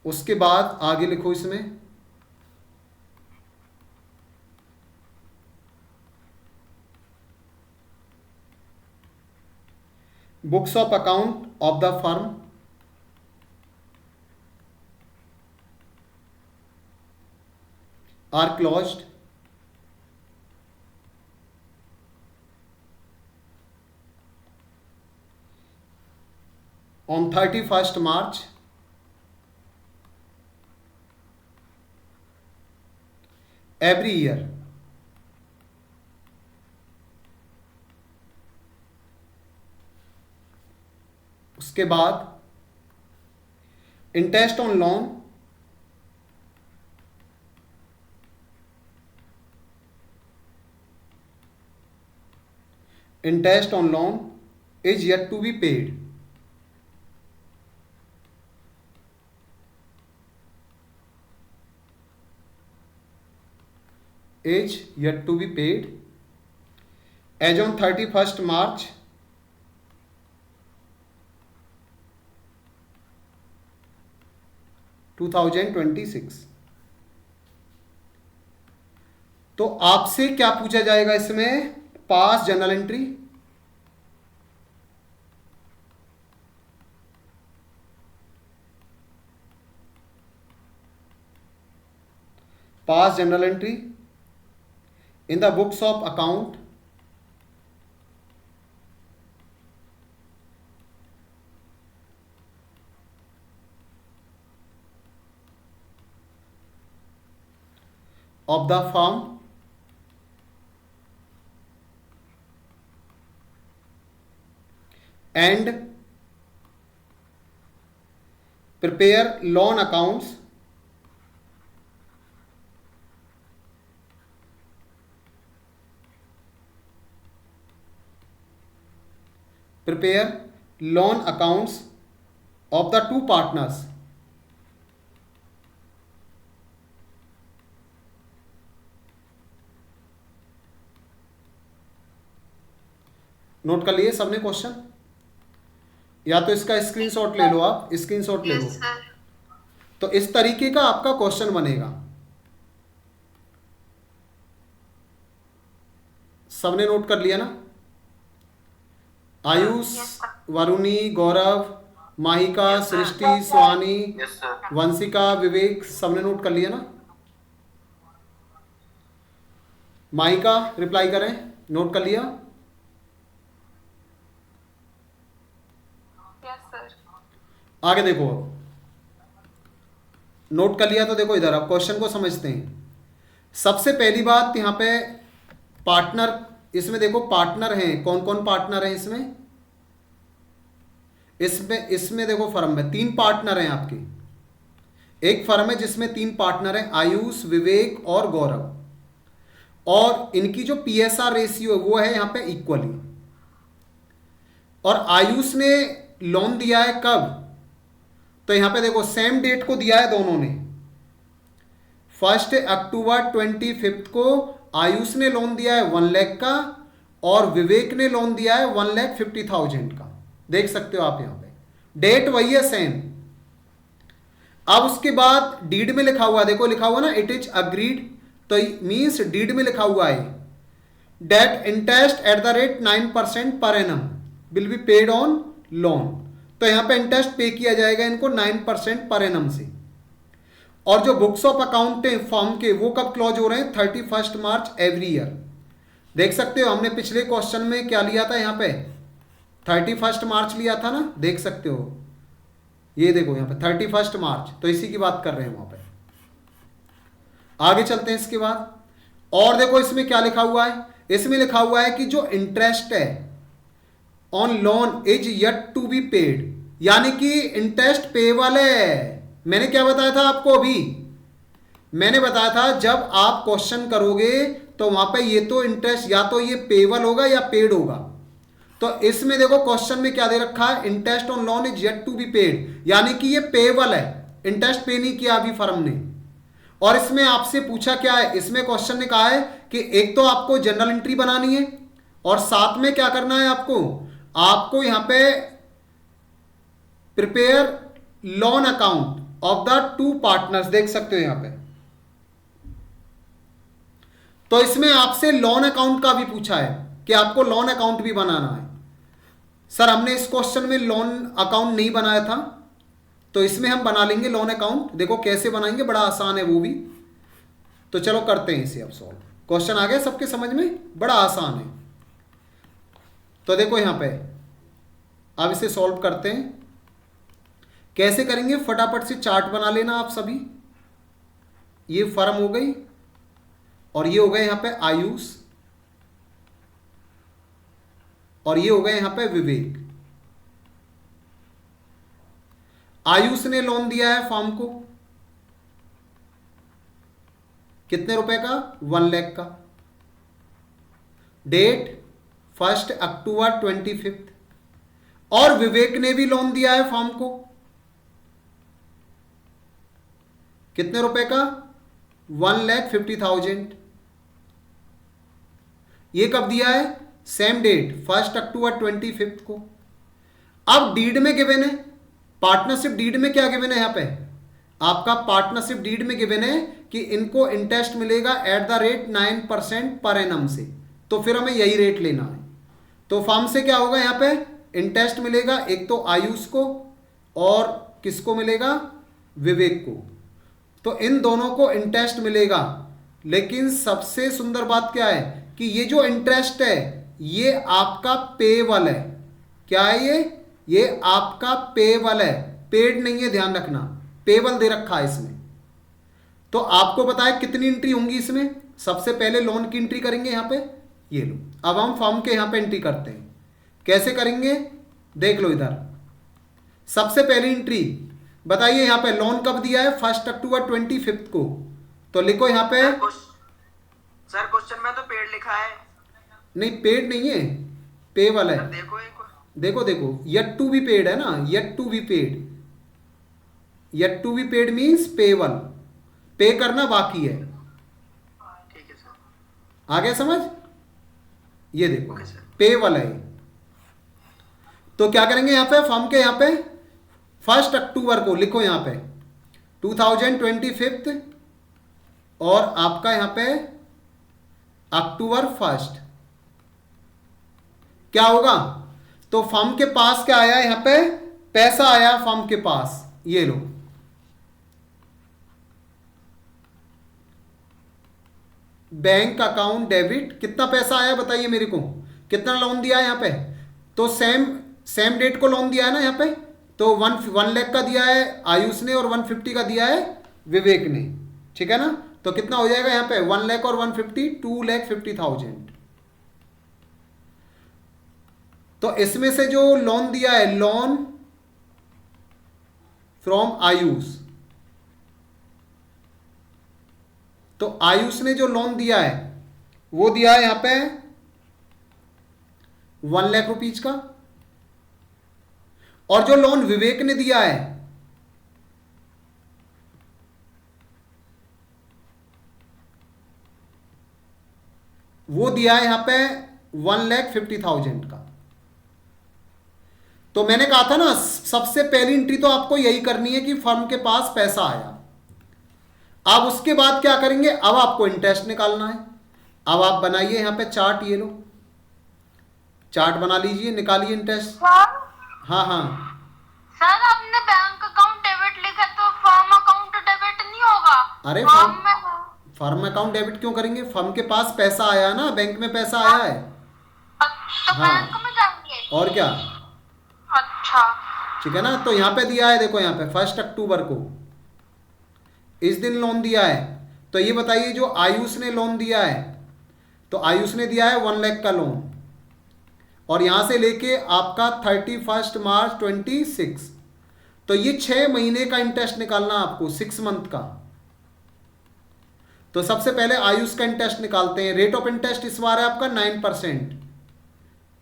उसके बाद आगे लिखो इसमें books of account of the firm are closed on 31st March every year. उसके बाद interest on loan is yet to be paid. Is yet to be paid as on 31st March 2026. तो आपसे क्या पूछा जाएगा इसमें? पास journal entry, pass journal entry in the books of account of the firm and prepare loan accounts of the two partners note कर लिए सबने question? या तो इसका स्क्रीनशॉट ले लो, आप स्क्रीनशॉट ले लो. Yes, sir. तो इस तरीके का आपका क्वेश्चन बनेगा. सबने नोट कर लिया ना? आयुष, वरुणी, गौरव, माहिका, सृष्टि, स्वानी, वंशिका, विवेक, सबने नोट कर लिया ना? माहिका रिप्लाई करें, नोट कर लिया? Yes, sir. आगे देखो, नोट कर लिया तो देखो इधर आप क्वेश्चन को समझते हैं. सबसे पहली बात यहाँ पे पार्टनर, इसमें देखो पार्टनर हैं. कौन कौन पार्टनर हैं इसमें? इसमें देखो फर्म में 3 पार्टनर हैं आपके. एक फर्म है जिसमें 3 पार्टनर हैं, आयुष, विवेक और गौरव. और इनकी जो पीएसआर रेशियो है वो है यहाँ पे इक्वली. और आयुष ने लोन दिया है कब? तो यहाँ पे देखो सेम डेट को दिया है दोनों ने. 1 अक्टूबर 25 को आयुष ने लोन दिया है 1 लाख का और विवेक ने लोन दिया है 1,50,000 का. देख सकते हो आप यहाँ पे डेट वही है सेम. अब उसके बाद डीड में लिखा हुआ, देखो लिखा हुआ ना, इट इज अग्रीड. तो मीन्स डीड में लिखा हुआ है that interest at the rate 9% per annum will be paid on loan. तो यहाँ पे इंटरेस्ट पे किया जाएगा इनको 9% पर एनम से. और जो बुक्स ऑफ अकाउंट है फर्म के वो कब क्लोज हो रहे हैं? 31 मार्च एवरी ईयर. देख सकते हो हमने पिछले क्वेश्चन में क्या लिया था, यहाँ पे 31 मार्च लिया था ना, देख सकते हो. ये देखो यहाँ पे 31 मार्च, तो इसी की बात कर रहे हैं वहां पे. आगे चलते हैं इसके बाद. और देखो इसमें क्या लिखा हुआ है? इसमें लिखा हुआ है कि जो इंटरेस्ट है on loan is yet to be paid, यानी कि इंटरेस्ट पेबल है. मैंने क्या बताया था आपको अभी? मैंने बताया था जब आप क्वेश्चन करोगे तो वहां पे ये तो इंटरेस्ट या तो ये पेबल होगा या पेड होगा. तो इसमें देखो क्वेश्चन में क्या दे रखा है? Interest on loan is yet to be paid, यानी कि ये पेबल है. इंटरेस्ट पे नहीं किया अभी फर्म ने. और इसमें आपसे पूछा क्या है? इसमें क्वेश्चन ने कहा है कि एक तो आपको जनरल एंट्री बनानी है और साथ में क्या करना है आपको यहां पे prepare loan account of the two partners, देख सकते हो यहां पे। तो इसमें आपसे लोन अकाउंट का भी पूछा है कि आपको लोन अकाउंट भी बनाना है। सर हमने इस क्वेश्चन में लोन अकाउंट नहीं बनाया था, तो इसमें हम बना लेंगे लोन अकाउंट। देखो कैसे बनाएंगे, बड़ा आसान है वो भी। तो चलो करते हैं इसे अब सॉल्व। क्वेश्चन आ गया सबके समझ में, बड़ा आसान है। तो देखो यहां पे अब इसे सॉल्व करते हैं। कैसे करेंगे, फटाफट से चार्ट बना लेना आप सभी। ये फर्म हो गई और ये हो गए यहां पे आयुष और ये हो गए यहां पे विवेक। आयुष ने लोन दिया है फर्म को कितने रुपए का, 1 लाख का। डेट 1 अक्टूबर 25। और विवेक ने भी लोन दिया है फर्म को कितने रुपए का, 1,50,000। ये कब दिया है, सेम डेट 1 अक्टूबर 25 को। अब डीड में गिवन है, पार्टनरशिप डीड में क्या गिवन है यहां पे, आपका पार्टनरशिप डीड में गिवन है कि इनको इंटरेस्ट मिलेगा eight the rate 9% per annum से। तो फिर हमें यही रेट लेना है। तो फर्म से क्या होगा, यहां पे इंटरेस्ट मिलेगा एक तो आयुष को और किसको मिलेगा, विवेक को। तो इन दोनों को इंटरेस्ट मिलेगा। लेकिन सबसे सुंदर बात क्या है कि ये जो इंटरेस्ट है ये आपका पेबल है। क्या है ये आपका पेबल है, पेड नहीं है, ध्यान रखना, पेबल दे रखा है इसमें। तो आपको बताया कितनी एंट्री होंगी इसमें। सबसे पहले लोन की एंट्री करेंगे यहां पे, ये लो। अब हम फॉर्म के यहां पे एंट्री करते हैं। कैसे करेंगे, देख लो इधर। सबसे पहली एंट्री बताइए यहां पे लोन कब दिया है, 1 अक्टूबर 25 को। तो लिखो यहां पे, सर क्वेश्चन में तो पेड लिखा है। नहीं पेड नहीं है, पेबल है। देखो एक देखो येट टू बी पेड है ना, yet to be paid. Yet to be paid means payable, pay करना बाकी है। ठीक है सर, आ गया समझ। ये देखो ओके सर। पेबल है। तो क्या करेंगे यहां पे, फर्म के यहां पे 1 अक्टूबर को लिखो यहां पे 2025 और आपका यहां पे अक्टूबर 1। क्या होगा, तो फर्म के पास क्या आया, यहां पे पैसा आया फर्म के पास, ये लो। बैंक अकाउंट डेबिट, कितना पैसा आया बताइए मेरे को, कितना लोन दिया है यहां पे। तो सेम डेट को लोन दिया है ना यहां पे। तो 1 लाख का दिया है आयुष ने और 150 का दिया है विवेक ने, ठीक है ना। तो कितना हो जाएगा यहां पे, 1 लाख और 150, 2,50,000। तो इसमें से जो लोन दिया है, लोन फ्रॉम आयुष, तो आयुष ने जो लोन दिया है वो दिया है यहां पे 1 लाख रुपीज का। और जो लोन विवेक ने दिया है वो दिया है यहां पे 1,50,000 का। तो मैंने कहा था ना सबसे पहली एंट्री तो आपको यही करनी है कि फर्म के पास पैसा आया। अब उसके बाद क्या करेंगे, अब आपको इंटरेस्ट निकालना है। अब आप बनाइए यहां पे चार्ट, ये लो चार्ट बना लीजिए, निकालिए इंटरेस्ट। सर हाँ हाँ, सर आपने बैंक अकाउंट डेबिट लिखा तो फर्म अकाउंट डेबिट नहीं होगा। अरे फर्म में फर्म अकाउंट डेबिट क्यों करेंगे, फर्म के पास पैसा आया ना, बैंक में पैसा आया है। तो हाँ। बैंक में जाएंगे। और क्या, अच्छा ठीक है ना। तो यहां पे दिया है, देखो यहां पे 1 अक्टूबर को इस दिन लोन दिया है। तो ये बताइए जो आयुष ने लोन दिया है, तो आयुष ने दिया है 1 लाख का लोन और यहां से लेके आपका 31 मार्च 26। तो ये 6 महीने का इंटरेस्ट निकालना आपको, 6 मंथ का। तो सबसे पहले आयुष का इंटरेस्ट निकालते हैं। रेट ऑफ इंटरेस्ट इस बार है आपका 9%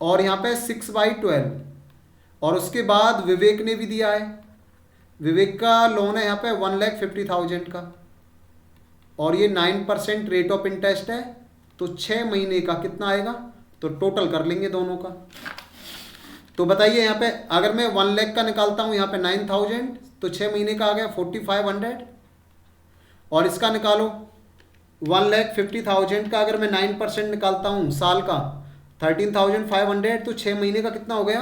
और यहां पे 6/12। और उसके बाद विवेक ने भी दिया है, विवेक का लोन है यहाँ पे 1,50,000 का और ये 9% रेट ऑफ इंटरेस्ट है। तो 6 महीने का कितना आएगा, तो टोटल कर लेंगे दोनों का। तो बताइए यहाँ पे अगर मैं 1 लाख का निकालता हूँ यहाँ पे 9,000, तो 6 महीने का आ गया 4500। और इसका निकालो 1,50,000 का अगर मैं 9% निकालता हूँ साल का 13,500, तो 6 महीने का कितना हो गया,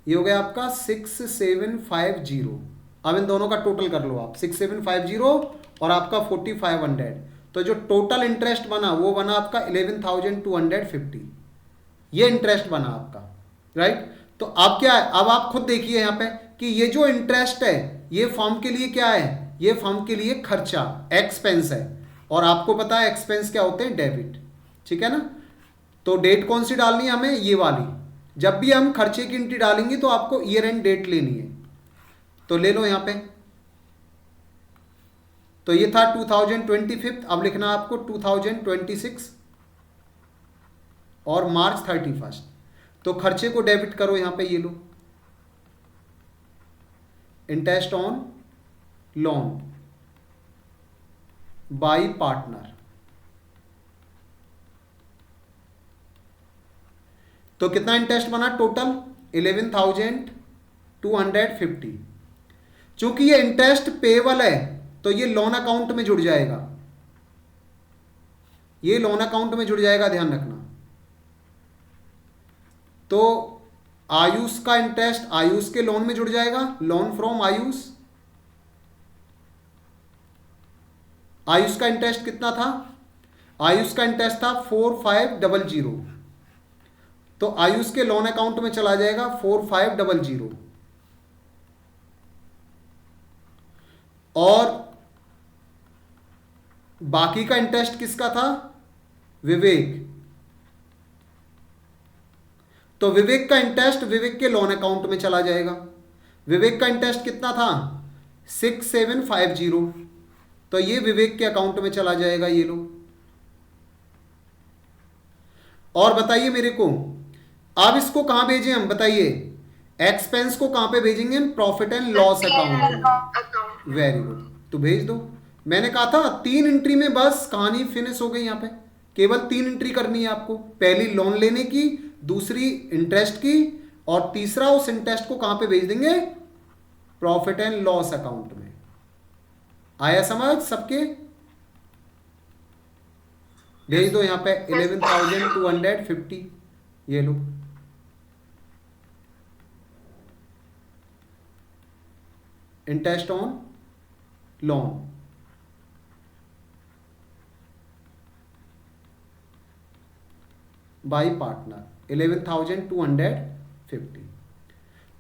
ये हो गया आपका 6750। अब इन दोनों का टोटल कर लो आप, 6750 और आपका 4500, तो जो टोटल इंटरेस्ट बना वो बना आपका 11,250। ये इंटरेस्ट बना आपका, राइट। तो अब क्या है, अब आप खुद देखिए यहाँ पे कि ये जो इंटरेस्ट है ये फर्म के लिए क्या है, ये फर्म के लिए खर्चा, एक्सपेंस है। और आपको पता है एक्सपेंस क्या होते हैं, डेबिट, ठीक है ना। तो डेट कौन सी डालनी है हमें, ये वाली। जब भी हम खर्चे की एंट्री डालेंगे तो आपको ईयर एंड डेट लेनी है, तो ले लो यहां पे। तो ये था 2025, अब लिखना आपको 2026 और मार्च 31। तो खर्चे को डेबिट करो यहां पे, ये लो, interest on loan by partner. तो कितना इंटरेस्ट बना टोटल, 11,250। चूंकि ये इंटरेस्ट पेएबल है तो ये लोन अकाउंट में जुड़ जाएगा, ये लोन अकाउंट में जुड़ जाएगा, ध्यान रखना। तो आयुष का इंटरेस्ट आयुष के लोन में जुड़ जाएगा, लोन फ्रॉम आयुष। आयुष का इंटरेस्ट कितना था, आयुष का इंटरेस्ट था 4500, तो आयुष के लोन अकाउंट में चला जाएगा 4500। और बाकी का इंटरेस्ट किसका था, विवेक। तो विवेक का इंटरेस्ट विवेक के लोन अकाउंट में चला जाएगा। विवेक का इंटरेस्ट कितना था, 6750, तो ये विवेक के अकाउंट में चला जाएगा, ये लो। और बताइए मेरे को, अब इसको कहां भेजें हम, बताइए। एक्सपेंस को कहां पे भेजेंगे, profit and loss account. Very good, तो भेज दो। मैंने कहा था 3 एंट्री में बस कहानी फिनिश हो गई। यहां पे केवल 3 एंट्री करनी है आपको, पहली लोन लेने की, दूसरी इंटरेस्ट की, और तीसरा उस इंटरेस्ट को कहां पे भेज देंगे, प्रॉफिट एंड लॉस अकाउंट में। आया समझ सबके, भेज दो यहां पे 11,250, ये लो। Interest on loan by partner 11,250।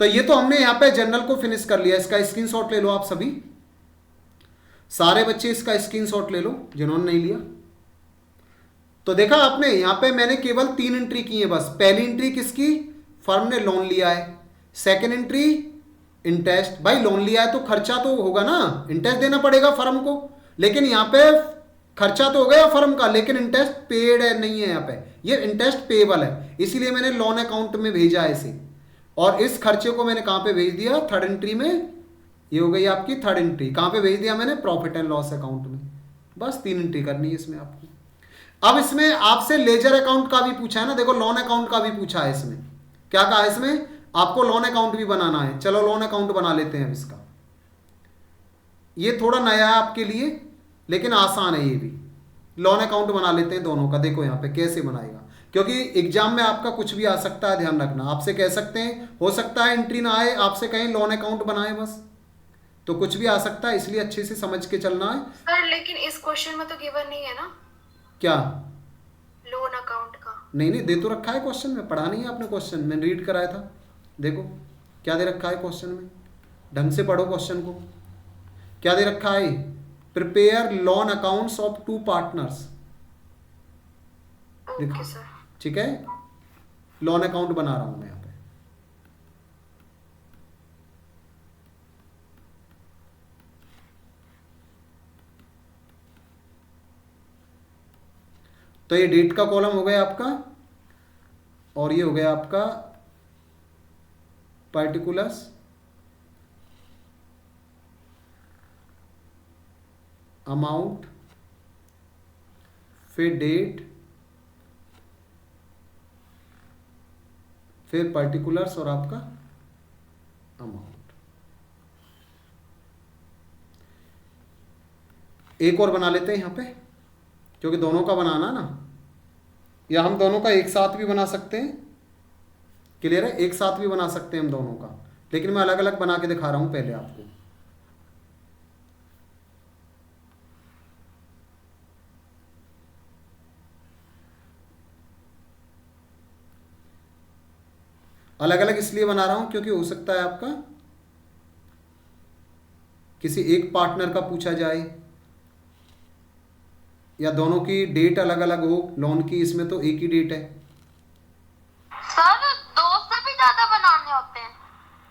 तो ये तो हमने यहां पे जनरल को फिनिश कर लिया। इसका स्क्रीनशॉट ले लो आप सभी, सारे बच्चे इसका स्क्रीनशॉट ले लो जिन्होंने नहीं लिया। तो देखा आपने, यहां पे मैंने केवल 3 एंट्री की है बस। पहली एंट्री किसकी, फर्म ने लोन लिया है। सेकेंड एंट्री इंटरेस्ट, भाई लोन लिया है तो खर्चा तो होगा ना, इंटरेस्ट देना पड़ेगा फर्म को। लेकिन यहां पे खर्चा तो हो गया फर्म का, लेकिन इंटरेस्ट पेड है नहीं है, यहां पे ये इंटरेस्ट पेएबल है, इसीलिए मैंने लोन अकाउंट में भेजा है इसे। और इस खर्चे को मैंने कहां पे भेज दिया, थर्ड एंट्री में। ये हो गई आपकी थर्ड एंट्री, कहां पे भेज दिया मैंने, प्रॉफिट एंड लॉस अकाउंट में। बस 3 एंट्री करनी है इसमें आपको। अब इसमें आपसे लेजर अकाउंट का भी पूछा है ना, देखो लोन अकाउंट का भी पूछा है इसमें। क्या कहा है इसमें, आपको लोन अकाउंट भी बनाना है। चलो लोन अकाउंट बना लेते हैं अब इसका। ये थोड़ा नया है आपके लिए लेकिन आसान है, ये भी लोन अकाउंट बना लेते हैं दोनों का। देखो यहाँ पे कैसे बनाएगा, क्योंकि एग्जाम में आपका कुछ भी आ सकता है, ध्यान रखना। आपसे कह सकते हैं, हो सकता है एंट्री ना आए, आपसे कहें लोन अकाउंट बनाए बस, तो कुछ भी आ सकता है, इसलिए अच्छे से समझ के चलना है। सर लेकिन इस क्वेश्चन में तो गिवन नहीं है ना, क्या, लोन अकाउंट का। नहीं नहीं दे तो रखा है क्वेश्चन में, पढ़ा नहीं है आपने क्वेश्चन, मैंने रीड कराया था। देखो क्या दे रखा है क्वेश्चन में, ढंग से पढ़ो क्वेश्चन को। क्या दे रखा है, prepare loan accounts of 2 partners. Okay sir. ठीक है, लोन अकाउंट बना रहा हूं मैं यहां पे। तो ये डेट का कॉलम हो गया आपका, और ये हो गया आपका पर्टिकुलर्स, अमाउंट, फिर डेट, फिर पर्टिकुलर्स और आपका अमाउंट। एक और बना लेते हैं यहाँ पे, क्योंकि दोनों का बनाना ना, या हम दोनों का एक साथ भी बना सकते हैं। क्लियर है, एक साथ भी बना सकते हैं हम दोनों का, लेकिन मैं अलग अलग बना के दिखा रहा हूं पहले आपको। अलग अलग इसलिए बना रहा हूं क्योंकि हो सकता है आपका किसी एक पार्टनर का पूछा जाए, या दोनों की डेट अलग अलग हो लोन की, इसमें तो एक ही डेट है। सर 2 से भी ज्यादा बनाने होते हैं?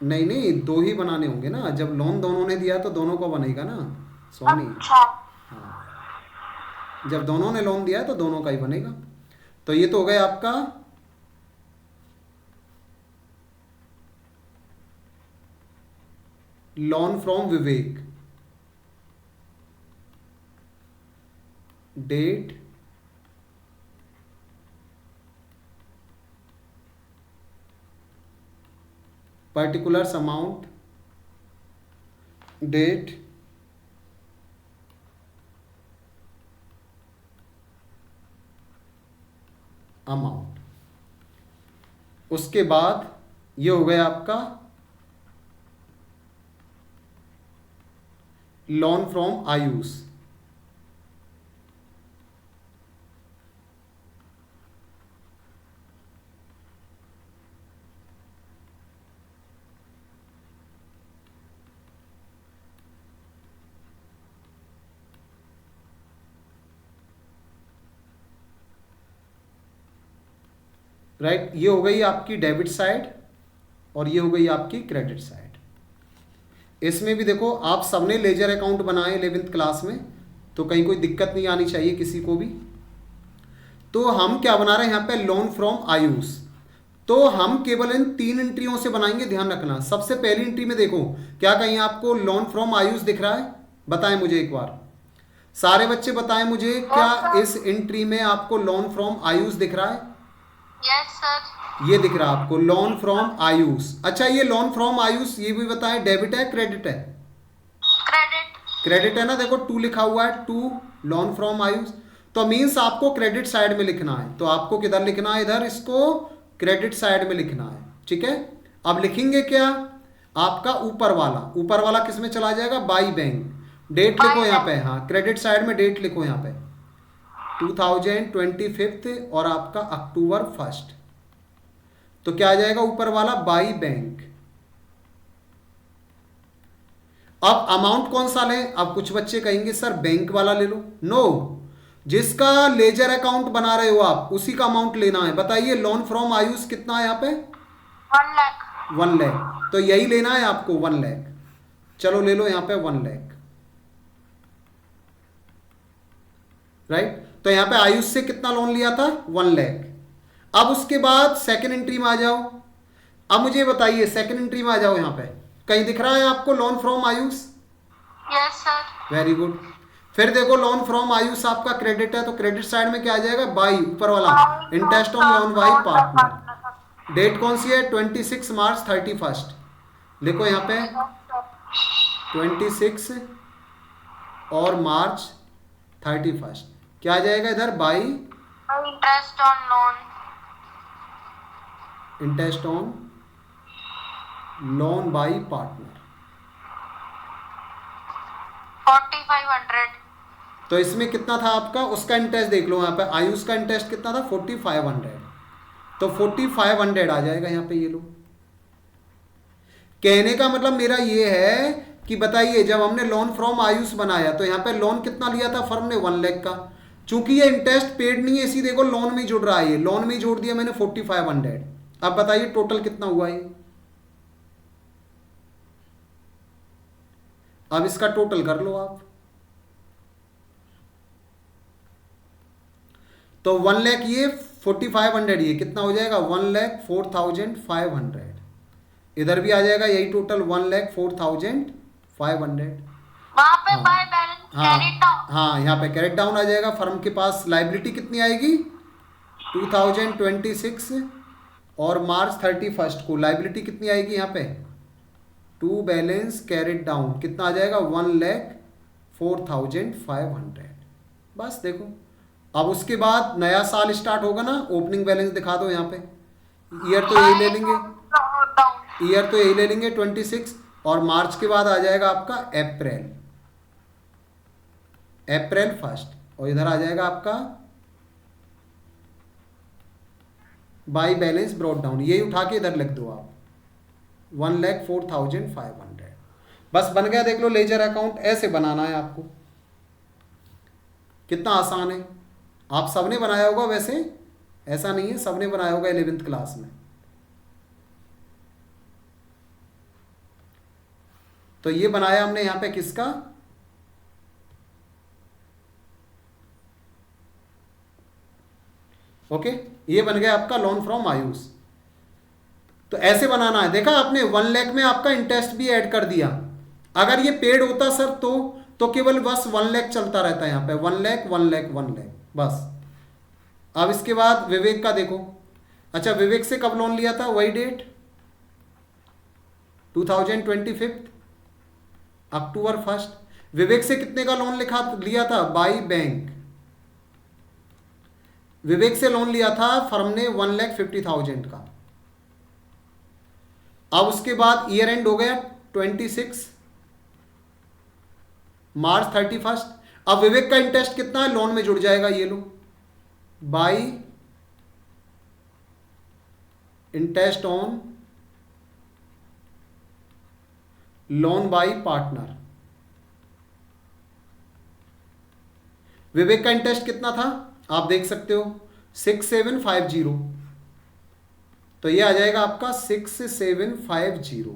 नहीं नहीं, 2 ही बनाने होंगे ना, जब लोन दोनों ने दिया तो दोनों को बनेगा ना सोनी। अच्छा। हाँ, जब दोनों ने लोन दिया है तो दोनों का ही बनेगा। तो ये तो हो गया आपका loan from Vivek, date particulars amount, date, amount. उसके बाद ये हो गया आपका लोन फ्रॉम आयुष, राइट। ये हो गई आपकी डेबिट साइड और ये हो गई आपकी क्रेडिट साइड। इसमें भी देखो आप सबने लेजर अकाउंट बनाए 11th क्लास में, तो कहीं कोई दिक्कत नहीं आनी चाहिए किसी को भी। तो हम क्या बना रहे हैं यहाँ पे, लोन फ्रॉम आयुष। तो हम केवल इन 3 एंट्रियों से बनाएंगे, ध्यान रखना। सबसे पहली एंट्री में देखो, क्या कहीं आपको लोन फ्रॉम आयुष दिख रहा है? बताएं मुझे एक बार, सारे बच्चे बताएं मुझे, क्या इस एंट्री में आपको लोन फ्रॉम आयुष दिख रहा है? Yes sir. ये दिख रहा है आपको लोन फ्रॉम आयुष। अच्छा, ये लोन फ्रॉम आयुष ये भी बताएं, डेबिट है क्रेडिट है? क्रेडिट। क्रेडिट है ना, देखो 2 लिखा हुआ है, 2 लोन फ्रॉम आयुष। तो मीन्स आपको क्रेडिट साइड में लिखना है, तो आपको किधर लिखना है? इधर इसको क्रेडिट साइड में लिखना है, ठीक है। अब लिखेंगे क्या? आपका ऊपर वाला किस में चला जाएगा? By bank. डेट लिखो यहाँ पे, हाँ क्रेडिट साइड में डेट लिखो यहाँ पे 2025 और आपका अक्टूबर 1। तो क्या आ जाएगा ऊपर वाला? By bank. अब अमाउंट कौन सा लें? अब कुछ बच्चे कहेंगे सर बैंक वाला ले लो। नो, जिसका लेजर अकाउंट बना रहे हो आप उसी का अमाउंट लेना है। बताइए लोन फ्रॉम आयुष कितना है यहाँ पे? 1 लाख। 1 लाख, तो यही लेना है आपको 1 लाख। चलो ले लो यहाँ पे 1 लाख, राइट। तो यहाँ पे आयुष से कितना लोन लिया था? 1 लाख। अब उसके बाद सेकंड एंट्री में आ जाओ। अब मुझे बताइए सेकंड एंट्री में आ जाओ, यहाँ पे कहीं दिख रहा है आपको loan from Ayush? Yes sir. Very good. फिर देखो लोन फ्रॉम आयुष आपका क्रेडिट है, तो क्रेडिट साइड में क्या आ जाएगा? बाई, ऊपर वाला interest on loan by partner. Date कौन सी है? 26 मार्च 31। लिखो यहाँ पे 26 और मार्च 31। क्या आ जाएगा इधर? By interest on loan. Interest on loan by partner 4500। तो इसमें कितना था आपका? उसका इंटरेस्ट देख लो यहाँ पे, आयुष का इंटरेस्ट कितना था? 4500। तो 4500 आ जाएगा यहाँ पे। ये लो, कहने का मतलब मेरा ये है कि बताइए जब हमने लोन फ्रॉम आयुष बनाया तो यहाँ पे लोन कितना लिया था फर्म ने? 1 लाख का। चूंकि ये इंटरेस्ट पेड नहीं है, इसी देखो लोन में जुड़ रहा है, ये लोन में जोड़ दिया मैंने 4500। अब बताइए टोटल कितना हुआ ये? अब इसका टोटल कर लो आप। तो 1 लाख ये 4500, ये कितना हो जाएगा? 1,04,500। इधर भी आ जाएगा यही टोटल 1,04,500। वहां पे बाय बैलेंस कैरिड डाउन। हाँ, यहाँ पे कैरेट डाउन आ जाएगा। फर्म के पास लाइबिलिटी कितनी आएगी? 2026 और मार्च 31 को लाइबिलिटी कितनी आएगी यहाँ पे? टू बैलेंस कैरेट डाउन कितना आ जाएगा? 4500। बस देखो, अब उसके बाद नया साल स्टार्ट होगा ना, ओपनिंग बैलेंस दिखा दो यहाँ पे। ईयर तो यही ले लेंगे, ईयर तो यही ले लेंगे 26, और मार्च के बाद आ जाएगा आपका अप्रैल, अप्रैल 1, और इधर आ जाएगा आपका बाई बैलेंस ब्रॉट डाउन। यही उठा के इधर लिख दो आप 1,04,500। बस बन गया, देख लो लेजर अकाउंट। ऐसे बनाना है आपको, कितना आसान है। आप सबने बनाया होगा वैसे, ऐसा नहीं है सबने बनाया होगा 11th क्लास में। तो ये बनाया हमने यहां पे किसका, ओके, ये बन गया आपका लोन फ्रॉम आयुष। तो ऐसे बनाना है। देखा आपने 1 लाख में आपका इंटरेस्ट भी ऐड कर दिया। अगर ये पेड होता सर तो केवल बस 1 लाख चलता रहता है यहाँ पे, 1 लाख 1 लाख 1 लाख बस। अब इसके बाद विवेक का देखो। अच्छा, विवेक से कब लोन लिया था, वही डेट 2025 अक्टूबर 1। विवेक से कितने का लोन लिया था, बाई बैंक। विवेक से लोन लिया था फर्म ने 1,50,000 का। अब उसके बाद ईयर एंड हो गया 26 मार्च 31। अब विवेक का इंटरेस्ट कितना है, लोन में जुड़ जाएगा, ये लो, by interest on loan by partner. Vivek का इंटरेस्ट कितना था आप देख सकते हो 6750। तो ये आ जाएगा आपका 6750।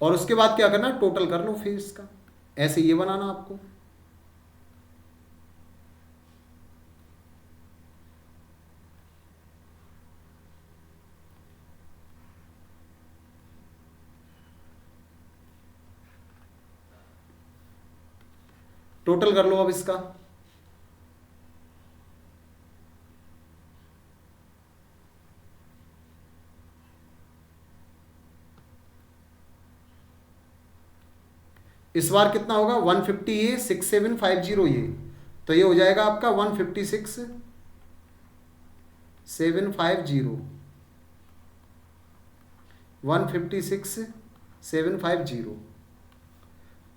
और उसके बाद क्या करना, टोटल कर लो फिर इसका, ऐसे ये बनाना आपको। टोटल कर लो अब इसका। इस बार कितना होगा 150, ये 6750 ये, तो ये हो जाएगा आपका 156,750, 156,750।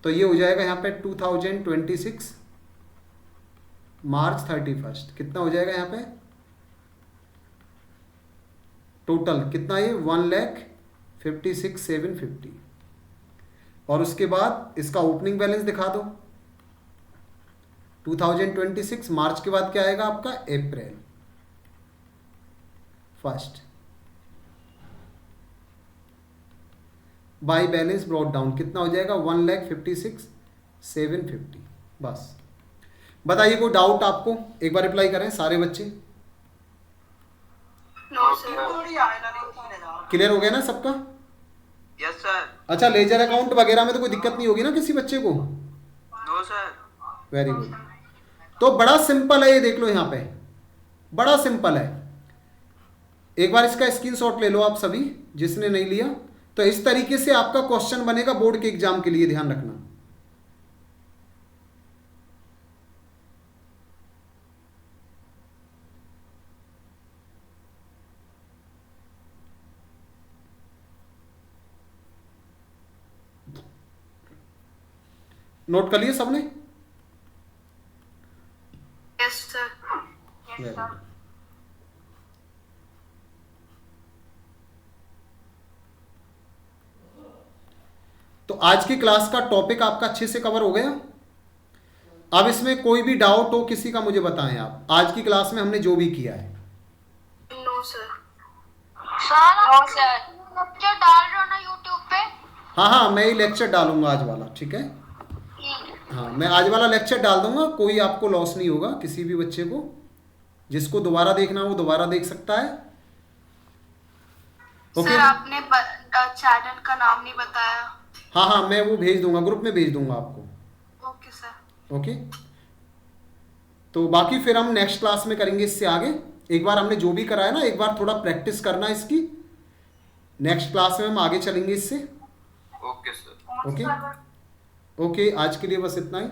तो ये हो जाएगा यहाँ पे 2026 मार्च 31। कितना हो जाएगा यहाँ पे टोटल, कितना ये 1,56,750। और उसके बाद इसका ओपनिंग बैलेंस दिखा दो 2026 मार्च के बाद क्या आएगा आपका अप्रैल 1। बाई बैलेंस ब्रॉट डाउन कितना हो जाएगा 1,56,750। बस बताइए कोई डाउट आपको, एक बार रिप्लाई करें सारे बच्चे। No sir. क्लियर हो गया ना सबका? Yes sir. अच्छा, लेजर अकाउंट वगैरह में तो कोई दिक्कत नहीं होगी ना किसी बच्चे को? No sir. Very good. तो बड़ा सिंपल है ये, देख लो यहाँ पे बड़ा सिंपल है। एक बार इसका स्क्रीनशॉट ले लो आप सभी जिसने नहीं लिया। तो इस तरीके से आपका क्वेश्चन बनेगा बोर्ड के एग्जाम के लिए, ध्यान रखना। नोट कर लिए सबने? Yes sir. Very good. तो आज की क्लास का टॉपिक आपका अच्छे से कवर हो गया। अब इसमें कोई भी डाउट हो किसी का मुझे बताएं आप, आज की क्लास में हमने जो भी किया है। No sir. सर लेक्चर डाल रहे हो ना यूट्यूब पे? हाँ हाँ, मैं ये लेक्चर डालूंगा आज वाला, ठीक है। हाँ, मैं आज वाला लेक्चर डाल दूंगा, कोई आपको लॉस नहीं होगा। किसी भी बच्चे को जिसको दोबारा देखना हो वो दोबारा देख सकता है। ओके? सर आपने चैनल का नाम नहीं बताया। हाँ हाँ, मैं वो भेज दूंगा, ग्रुप में भेज दूंगा आपको। Okay sir. ओके, तो बाकी फिर हम नेक्स्ट क्लास में करेंगे इससे आगे। एक बार हमने जो भी कराया ना, एक बार थोड़ा प्रैक्टिस करना इसकी। नेक्स्ट क्लास में हम आगे चलेंगे इससे। Okay sir. ओके ओके, आज के लिए बस इतना ही।